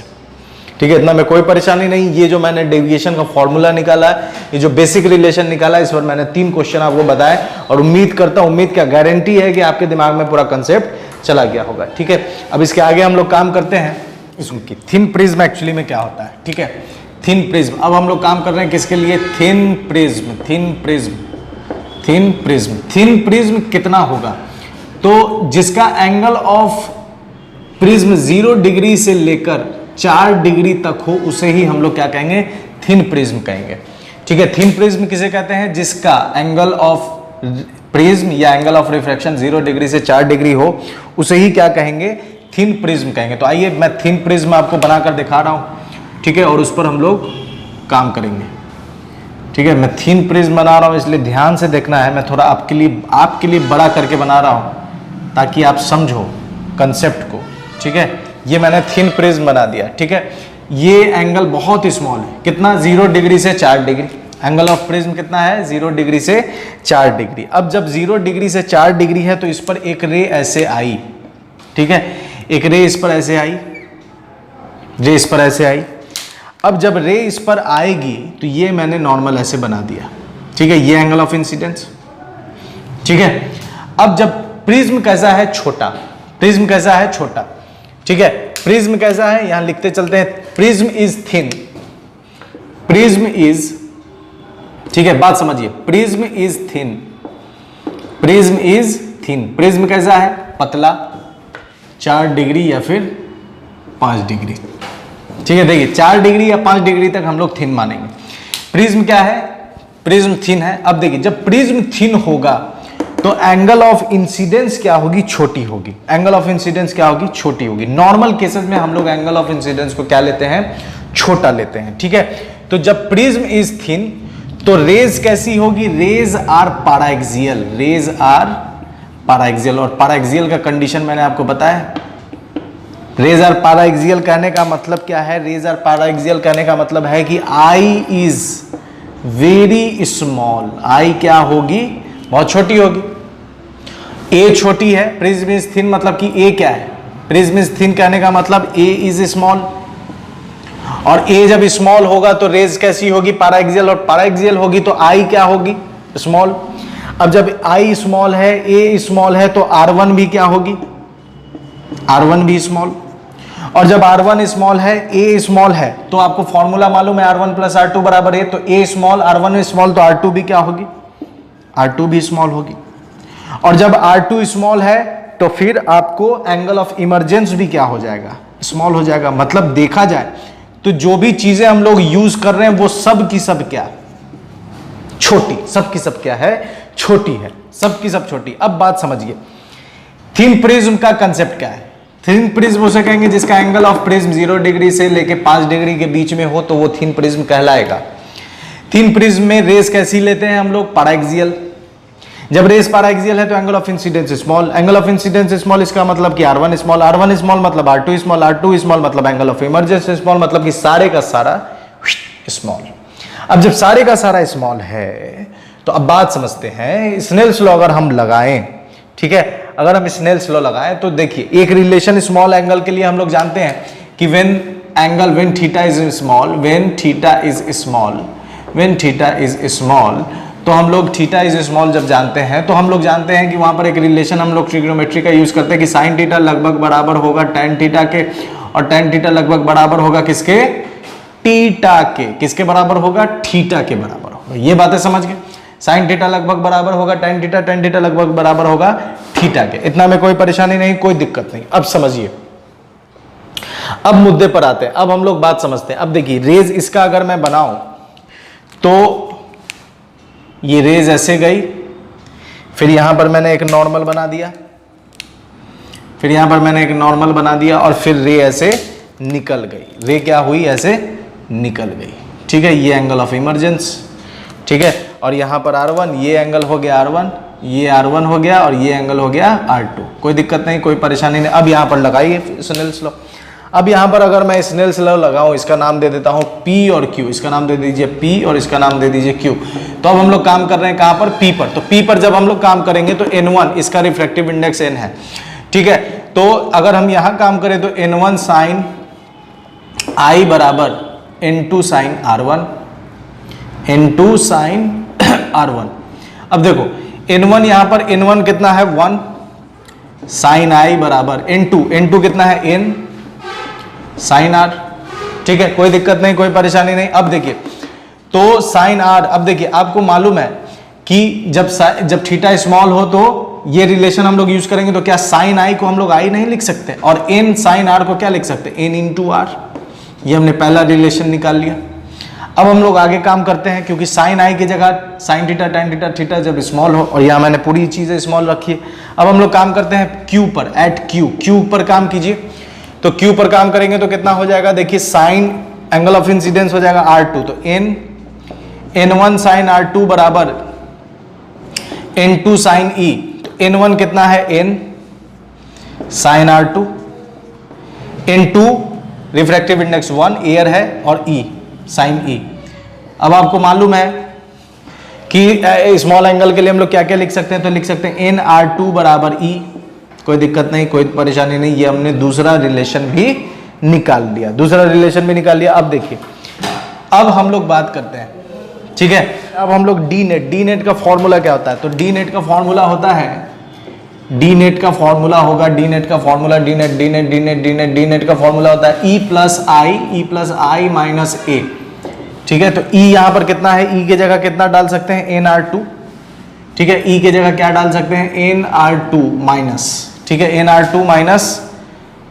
ठीक है, इतना में कोई परेशानी नहीं। ये जो मैंने डेविएशन का फॉर्मूला निकाला है, ये जो बेसिक रिलेशन निकाला है, इस पर मैंने 3 क्वेश्चन आपको बताए, और उम्मीद करता हूं, उम्मीद क्या गारंटी है कि आपके दिमाग में पूरा कंसेप्ट चला गया होगा। ठीक है, अब इसके आगे हम लोग काम करते हैं इसकी थिन प्रिज्म एक्चुअली में क्या होता है। ठीक है, थिन प्रिज्म। अब हम लोग काम कर रहे हैं किसके लिए, थिन प्रिज्म। थिन प्रिज्म कितना होगा, तो जिसका एंगल ऑफ प्रिज्म 0 डिग्री से लेकर 4 डिग्री तक हो उसे ही हम लोग क्या कहेंगे, थिन प्रिज्म कहेंगे। ठीक है, थिन प्रिज्म किसे कहते हैं, जिसका एंगल ऑफ प्रिज्म या एंगल ऑफ रिफ्रैक्शन 0 डिग्री से 4 डिग्री हो उसे ही क्या कहेंगे, थिन प्रिज्म कहेंगे। तो आइए मैं थिन प्रिज्म आपको बनाकर दिखा रहा हूं, ठीक है, और उस पर हम लोग काम करेंगे। ठीक है, मैं थिन प्रिज्म बना रहा हूं इसलिए ध्यान से देखना है, मैं थोड़ा आपके लिए बड़ा करके बना रहा हूं ताकि आप समझो कंसेप्ट को। ठीक है, ये मैंने थिन प्रिज्म बना दिया। ठीक है, ये एंगल बहुत स्मॉल है, कितना, 0 डिग्री से 4 डिग्री। एंगल ऑफ प्रिज्म कितना है, 0 डिग्री से 4 डिग्री। अब जब 0 डिग्री से 4 डिग्री है तो इस पर एक रे ऐसे आई। ठीक है, एक रे इस पर ऐसे आई, रे इस पर ऐसे आई। अब जब रे इस पर आएगी तो ये मैंने नॉर्मल ऐसे बना दिया। ठीक है, ये एंगल ऑफ इंसिडेंस। ठीक है, अब जब प्रिज्म कैसा है, छोटा, प्रिज्म कैसा है, छोटा। ठीक है, प्रिज्म कैसा है, यहां लिखते चलते हैं, prism is thin, prism is, ठीक है, बात समझिए, prism is thin, prism is thin. Prism कैसा है, पतला, 4 डिग्री या फिर 5 डिग्री। ठीक है, देखिए 4 डिग्री या 5 डिग्री तक हम लोग थिन मानेंगे। प्रिज्म क्या है, प्रिज्म थिन है। अब देखिए जब प्रिज्म थिन होगा तो एंगल ऑफ इंसिडेंस क्या होगी, छोटी होगी। एंगल ऑफ इंसिडेंस क्या होगी, छोटी होगी। नॉर्मल केसेस में हम लोग एंगल ऑफ इंसिडेंस को क्या लेते हैं, छोटा लेते हैं। ठीक है, तो जब प्रिज्म इज थिन तो रेज कैसी होगी, rays are paraxial, rays are paraxial. और पैराएक्सियल का कंडीशन मैंने आपको बताया। रेज आर पैराएक्सियल कहने का मतलब क्या है, रेज आर पैराएक्सियल कहने का मतलब है कि आई इज वेरी स्मॉल, आई क्या होगी, बहुत छोटी होगी। ए छोटी है, प्रिज्म इज थिन मतलब कि ए क्या है, प्रिज्म इज थिन कहने का मतलब ए इज स्मॉल। और ए जब स्मॉल होगा तो रेज कैसी होगी, पैराएक्सियल, और पैराएक्सियल होगी तो आई क्या होगी, स्मॉल। अब जब आई स्मॉल है, ए स्मॉल है, तो R1 भी क्या होगी, R1 भी स्मॉल। और जब R1 स्मॉल है, ए स्मॉल है, तो आपको फॉर्मूला मालूम है R1 प्लस R2 बराबर ए, तो ए स्मॉल, R1 स्मॉल, तो R2 भी क्या होगी, R2 भी स्मॉल होगी। और जब R2 स्मॉल है तो फिर आपको एंगल ऑफ इमरजेंस भी क्या हो जाएगा, स्मॉल हो जाएगा। मतलब देखा जाए तो जो भी चीजें हम लोग यूज कर रहे हैं वो सब की सब क्या, छोटी, सब की सब क्या है, छोटी है, सब की सब छोटी। अब बात समझिए, थिन प्रिज्म का कंसेप्ट क्या है। थिन प्रिज्म उसे कहेंगे जिसका एंगल ऑफ प्रिज्म 0 डिग्री से लेके 5 डिग्री के बीच में हो तो वो थिन प्रिज्म कहलाएगा। थिन प्रिज्म में रेस कैसी लेते हैं हम लोग, पैराएक्सियल। जब रेस पैराएक्सियल है तो angle of incidence small, angle of incidence small, इसका मतलब कि R1 स्मॉल, R1 स्मॉल मतलब R2 स्मॉल, R2 स्मॉल मतलब एंगल ऑफ इमरजेंस स्मॉल, मतलब कि सारे का सारा स्मॉल। अब जब सारे का सारा स्मॉल है तो अब बात समझते हैं, स्नेल्स लॉ अगर हम लगाएं, ठीक है, अगर हम स्नेल्स लॉ लगाएं तो देखिए एक रिलेशन स्मॉल एंगल के लिए हम लोग जानते हैं कि when theta is small, when theta is small, when theta is small, तो हम लोग थीटा इज स्मॉल जब जानते हैं तो हम लोग जानते हैं कि वहां पर एक रिलेशन हम लोग ट्रिग्नोमेट्री का यूज करते हैं कि साइन थीटा लगभग बराबर होगा tan थीटा के, और tan थीटा लगभग बराबर होगा किसके, थीटा के। किसके बराबर होगा, थीटा के बराबर होगा। ये बातें समझ गए, साइन थीटा लगभग बराबर होगा tan थीटा लगभग बराबर होगा थीटा के। इतना में कोई परेशानी नहीं, कोई दिक्कत नहीं। अब समझिए, अब मुद्दे पर आते हैं, अब हम लोग बात समझते हैं। अब देखिए रेज इसका अगर मैं बनाऊं तो ये रेज ऐसे गई, फिर यहां पर मैंने एक नॉर्मल बना दिया, फिर यहां पर मैंने एक नॉर्मल बना दिया, और फिर रे ऐसे निकल गई। रे क्या हुई, ऐसे निकल गई। ठीक है, ये एंगल ऑफ इमरजेंस। ठीक है, और यहां पर R1, ये एंगल हो गया R1, ये R1 हो गया, और ये एंगल हो गया R2। कोई दिक्कत नहीं, कोई परेशानी नहीं। अब यहां पर लगाइए स्नेल्स लॉ। अब यहां पर अगर मैं स्नेल्स लॉ लगाऊं, इसका नाम दे देता हूं P और Q, इसका नाम दे दीजिए P और इसका नाम दे दीजिए Q। तो अब हम लोग काम कर रहे हैं कहां पर, P पर। तो P पर जब हम लोग काम करेंगे तो N1, इसका रिफ्रैक्टिव इंडेक्स N है। ठीक है, तो अगर हम यहां काम करें तो N1 साइन I बराबर N2 sign R1, N2 sign R1। अब देखो N1 यहां पर N1 कितना है, 1, साइन I बराबर N2 कितना है, N साइन R। ठीक है, कोई दिक्कत नहीं, कोई परेशानी नहीं। अब देखिए तो साइन R, अब देखिए आपको मालूम है कि जब थीटा स्मॉल हो तो ये रिलेशन हम लोग यूज करेंगे तो क्या साइन आई को हम लोग आई नहीं लिख सकते, और एन साइन आर को क्या लिख सकते, एन इंटू आर। ये हमने पहला रिलेशन निकाल लिया। अब हम लोग आगे काम करते हैं, क्योंकि साइन आई की जगह sine theta tan theta theta जब स्मॉल हो, और यहाँ मैंने पूरी चीजें स्मॉल रखी है। अब हम लोग काम करते हैं क्यू पर, एट क्यू पर काम कीजिए। तो क्यू पर काम करेंगे तो कितना हो जाएगा, देखिए साइन एंगल ऑफ इंसिडेंस हो जाएगा R2, तो N1 साइन R2 बराबर N2 साइन E। तो N1 कितना है, N sine R2, N2 refractive index 1 air है, और E साइन E। अब आपको मालूम है कि स्मॉल एंगल के लिए हम लोग क्या क्या लिख सकते हैं, तो लिख सकते हैं NR2 बराबर E। कोई दिक्कत नहीं, कोई परेशानी नहीं, ये हमने दूसरा रिलेशन भी निकाल लिया, दूसरा रिलेशन भी निकाल लिया। अब देखिए, अब हम लोग बात करते हैं, ठीक है। अब हम लोग डी नेट का फॉर्मूला क्या होता है, तो डी नेट का फॉर्मूला होता है, डी नेट का फॉर्मूला होगा, डी नेट का फॉर्मूला, डी नेट का फॉर्मूला होता है E प्लस आई माइनस ए, ठीक है। तो E यहां पर कितना है, E की जगह कितना डाल सकते हैं, NR2, ठीक है। E की जगह क्या डाल सकते हैं, NR2 माइनस, ठीक है, NR2 minus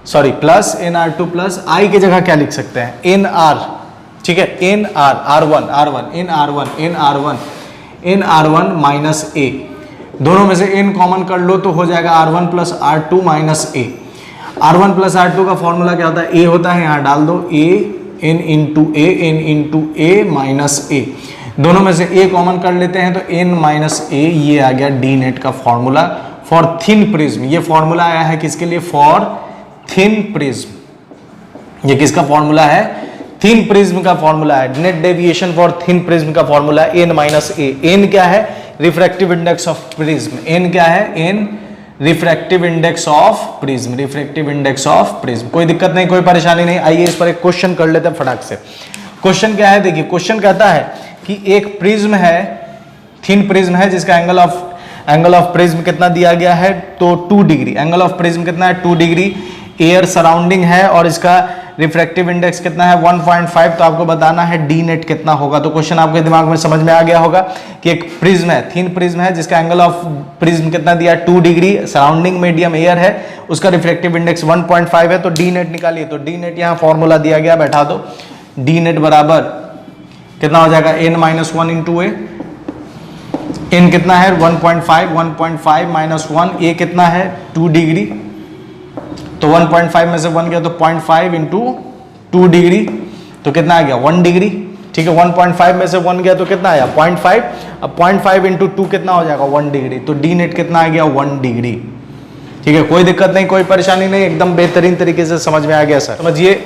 sorry plus NR2 plus I की जगह क्या लिख सकते हैं, NR, ठीक है, NR1 माइनस A। दोनों में से n कॉमन कर लो तो हो जाएगा R1 plus R2 minus A। R1 plus R2 का फॉर्मूला क्या होता है, A होता है, यहाँ डाल दो A, n into A minus A। दोनों में से A कॉमन कर लेते हैं तो n माइनस A, ये आ गया डी नेट का फॉर्मूला फॉर थिन प्रिज्म। ये फॉर्मूला आया है किसके लिए, फॉर थिन प्रिज्म। ये किसका फॉर्मूला है, थिन प्रिज्म का फॉर्मूला है। Net deviation for thin prism का फॉर्मूला है n माइनस A। n क्या है, refractive index of prism. n क्या है, n refractive index of prism, refractive index of prism. कोई दिक्कत नहीं, कोई परेशानी नहीं। आइए इस पर एक क्वेश्चन कर लेते हैं फटाक से। क्वेश्चन क्या है, देखिए क्वेश्चन कहता है कि एक प्रिज्म है, थिन प्रिज्म है, जिसका एंगल ऑफ प्रिज्म कितना दिया गया है, तो 2 डिग्री। एंगल ऑफ प्रिज्म कितना है, 2 डिग्री। एयर सराउंडिंग है और इसका रिफ्रैक्टिव इंडेक्स कितना है, 1.5। तो आपको बताना है डी नेट कितना होगा। तो क्वेश्चन आपके दिमाग में समझ में आ गया होगा कि एक प्रिज्म है, थिन प्रिज्म है, जिसका एंगल ऑफ प्रिज्म कितना दिया, 2 डिग्री। सराउंडिंग मीडियम एयर है, उसका रिफ्रैक्टिव इंडेक्स 1.5 है। तो डी नेट निकालिए। तो डी नेट यहाँ फॉर्मूला दिया गया, बैठा दो। डी नेट बराबर कितना हो जाएगा, n माइनस 1 इंटू ए। n कितना है, 1.5 माइनस 1, a कितना है, 2 डिग्री। तो 1.5 में से 1 गया तो 0.5 इंटू 2 डिग्री, तो कितना आ गया, 1 डिग्री, ठीक है। 1.5 में से 1 गया तो कितना आया, 0.5। अब 0.5 इंटू 2 कितना हो जाएगा, 1 डिग्री। तो डी नेट कितना आ गया, 1 डिग्री, ठीक है। कोई दिक्कत नहीं, कोई परेशानी नहीं, एकदम बेहतरीन तरीके से समझ में आ गया सर। समझिए,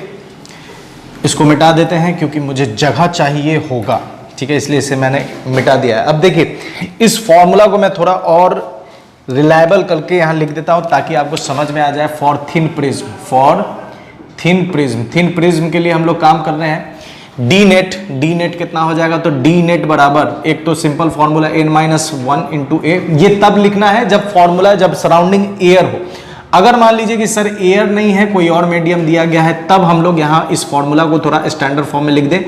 इसको मिटा देते हैं क्योंकि मुझे जगह चाहिए होगा, ठीक है, इसलिए इसे मैंने मिटा दिया है। अब देखिए, इस फॉर्मूला को मैं थोड़ा और रिलायबल करके यहाँ लिख देता हूँ ताकि आपको समझ में आ जाए। For thin prism, for thin prism, thin prism के लिए हम लोग काम कर रहे हैं। डी नेट कितना हो जाएगा, तो डी नेट बराबर, एक तो simple formula n minus 1 into A. ये तब लिखना है जब फॉर्मूला, जब सराउंडिंग एयर हो। अगर मान लीजिए कि सर एयर नहीं है, कोई और मीडियम दिया गया है, तब हम लोग यहाँ इस फॉर्मूला को थोड़ा स्टैंडर्ड फॉर्म में लिख दें।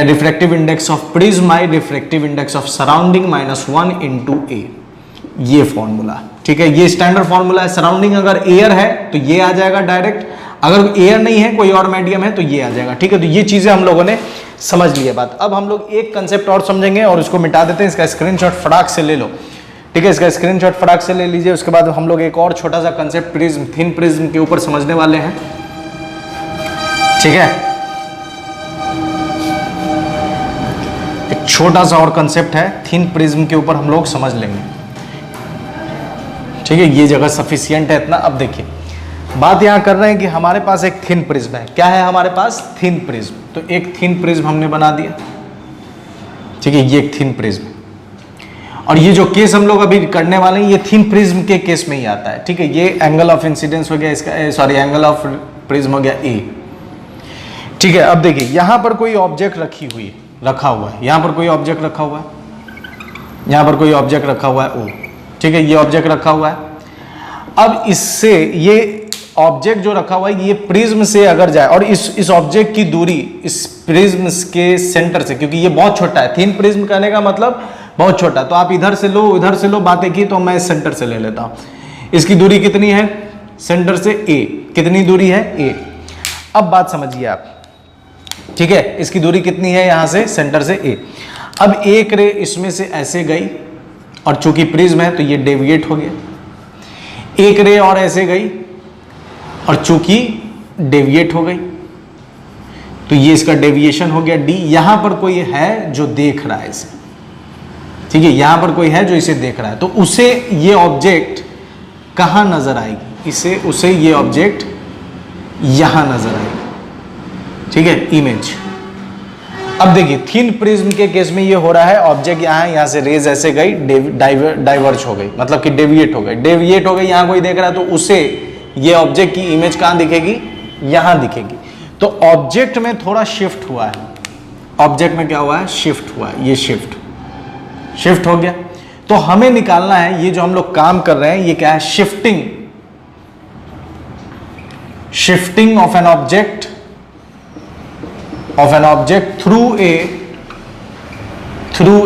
Refractive index of prism by refractive index of surrounding minus 1 into A, ये फॉर्मूला, ठीक है। ये स्टैंडर्ड फॉर्मूला है। सराउंडिंग अगर एयर है तो ये आ जाएगा डायरेक्ट, अगर एयर नहीं है, कोई और मीडियम है, तो ये आ जाएगा, ठीक है। तो ये चीजें हम लोगों ने समझ लिया बात। अब हम लोग एक कंसेप्ट और समझेंगे और उसको मिटा देते हैं। इसका स्क्रीनशॉट फटाक से ले लो, ठीक है, इसका स्क्रीनशॉट फटाक से ले लीजिए। उसके बाद हम लोग एक और छोटा सा कंसेप्ट प्रिज्म, थिन प्रिज्म के ऊपर समझने वाले हैं, ठीक है। एक छोटा सा और कंसेप्ट है, थिन प्रिज्म के ऊपर हम लोग समझ लेंगे, ठीक है। ये जगह सफिशियंट है इतना। अब देखिए, बात यहां कर रहे हैं कि हमारे पास एक थिन प्रिज्म है। क्या है हमारे पास, थिन प्रिज्म। तो एक थिन प्रिज्म हमने बना दिया, ठीक है, ये एक थिन प्रिज्म। और ये जो केस हम लोग अभी करने वाले हैं, ये थिन प्रिज्म के केस में ही आता है, ठीक है। ये एंगल ऑफ इंसिडेंस हो गया इसका, सॉरी एंगल ऑफ प्रिज्म हो गया ए, ठीक है। अब देखिए, यहां पर कोई ऑब्जेक्ट रखा हुआ है, यहां पर कोई ऑब्जेक्ट रखा हुआ है, यहां पर कोई ऑब्जेक्ट रखा हुआ है ओ, ठीक है, ये ऑब्जेक्ट रखा हुआ है। अब इससे ये ऑब्जेक्ट जो रखा हुआ है, ये प्रिज्म से अगर जाए और इस ऑब्जेक्ट की दूरी इस प्रिज्म के सेंटर से, क्योंकि ये बहुत छोटा है, थिन प्रिज्म कहने का मतलब बहुत छोटा, तो आप इधर से लो उधर से लो, बातें की तो मैं सेंटर से ले लेता हूं। इसकी दूरी कितनी है सेंटर से a, कितनी दूरी है a। अब बात समझिए आप, ठीक है, इसकी दूरी कितनी है यहां से सेंटर से a। अब एक रे इसमें से ऐसे गई और चूंकि प्रिज्म है तो ये डेविएट हो गया, एक रे और ऐसे गई और चूंकि डेविएट हो गई तो ये इसका डेविएशन हो गया d। यहां पर कोई है जो देख रहा है इसे, ठीक है, यहां पर कोई है जो इसे देख रहा है, तो उसे ये ऑब्जेक्ट कहां नजर आएगी, उसे ये ऑब्जेक्ट यहां नजर आएगी, ठीक है, इमेज। अब देखिए थिन प्रिज्म के केस में ये हो रहा है, ऑब्जेक्ट यहां से रेज ऐसे गई, डाइवर्ज हो गई, मतलब कि डेविएट हो गई, यहां कोई देख रहा है तो उसे ये ऑब्जेक्ट की इमेज कहां दिखेगी, यहां दिखेगी। तो ऑब्जेक्ट में थोड़ा शिफ्ट हुआ है, ऑब्जेक्ट में क्या हुआ है, शिफ्ट हुआ है, ये शिफ्ट हो गया। तो हमें निकालना है, ये जो हम लोग काम कर रहे हैं ये क्या है, shifting of an object through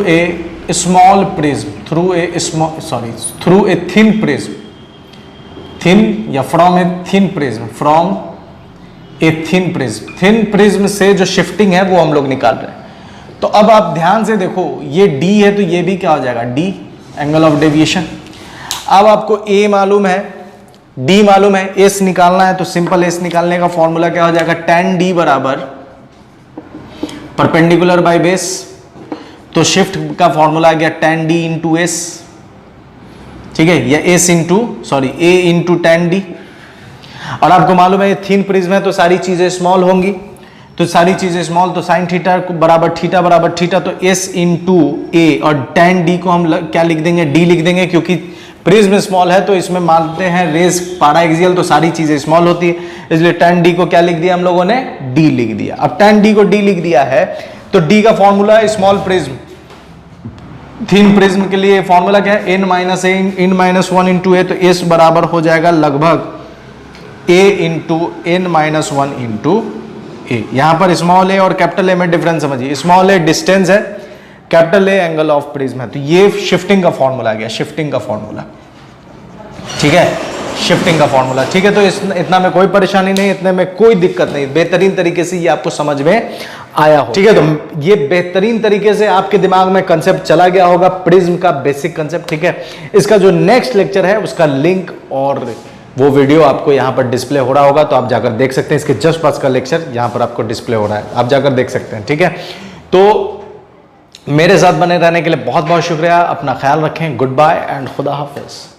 a small prism, through a thin prism, या from a thin prism से जो शिफ्टिंग है वो हम लोग निकाल रहे हैं। तो अब आप ध्यान से देखो, ये d है तो ये भी क्या हो जाएगा, d, एंगल ऑफ डेविएशन। अब आपको a मालूम है, d मालूम है, s निकालना है, तो सिंपल s निकालने का फॉर्मूला क्या हो जाएगा, tan d बराबर परपेंडिकुलर बाय बेस, तो शिफ्ट का फॉर्मूला आ गया tan d इंटू एस, ठीक है, या a इंटू tan d। और आपको मालूम है ये थिन प्रिज्म है तो सारी चीजें स्मॉल होंगी, तो सारी चीजें स्मॉल, तो साइन थीटा बराबर थीटा, तो s इंटू ए, और tan d को हम क्या लिख देंगे, d लिख देंगे, क्योंकि प्रिज्म स्मॉल है तो इसमें मानते हैं रेज पारा एक्सियल, तो सारी चीजें स्मॉल होती है, इसलिए tan d को क्या लिख दिया हम लोगों ने, d लिख दिया। अब tan d को d लिख दिया है तो d का फॉर्मूला है स्मॉल प्रिज्म, थिन प्रिज्म के लिए फॉर्मूला क्या है, n-1 इंटू ए, तो s बराबर हो जाएगा लगभग a इंटू n-1 इंटू ए। यहां पर स्मॉल ए और कैपिटल ए में डिफरेंस समझिए, स्मॉल ए डिस्टेंस है, capital A angle of prism है, तो ये शिफ्टिंग का फॉर्मूला आ गया, शिफ्टिंग का फॉर्मूला, ठीक है, शिफ्टिंग का फॉर्मूला, ठीक है। तो इतना में कोई परेशानी नहीं, इतने में कोई दिक्कत नहीं, बेहतरीन तरीके से ये आपको समझ में आया हो, ठीक है। तो ये बेहतरीन तरीके से आपके दिमाग में कंसेप्ट चला गया होगा, प्रिज्म का बेसिक कंसेप्ट, ठीक है। इसका जो नेक्स्ट लेक्चर है उसका लिंक और वो वीडियो आपको यहाँ पर डिस्प्ले हो रहा होगा, तो आप जाकर देख सकते हैं, इसके जस्ट पास का लेक्चर यहाँ पर आपको डिस्प्ले हो रहा है, आप जाकर देख सकते हैं, ठीक है। तो मेरे साथ बने रहने के लिए बहुत बहुत शुक्रिया, अपना ख्याल रखें, गुड बाय एंड खुदा हाफिज।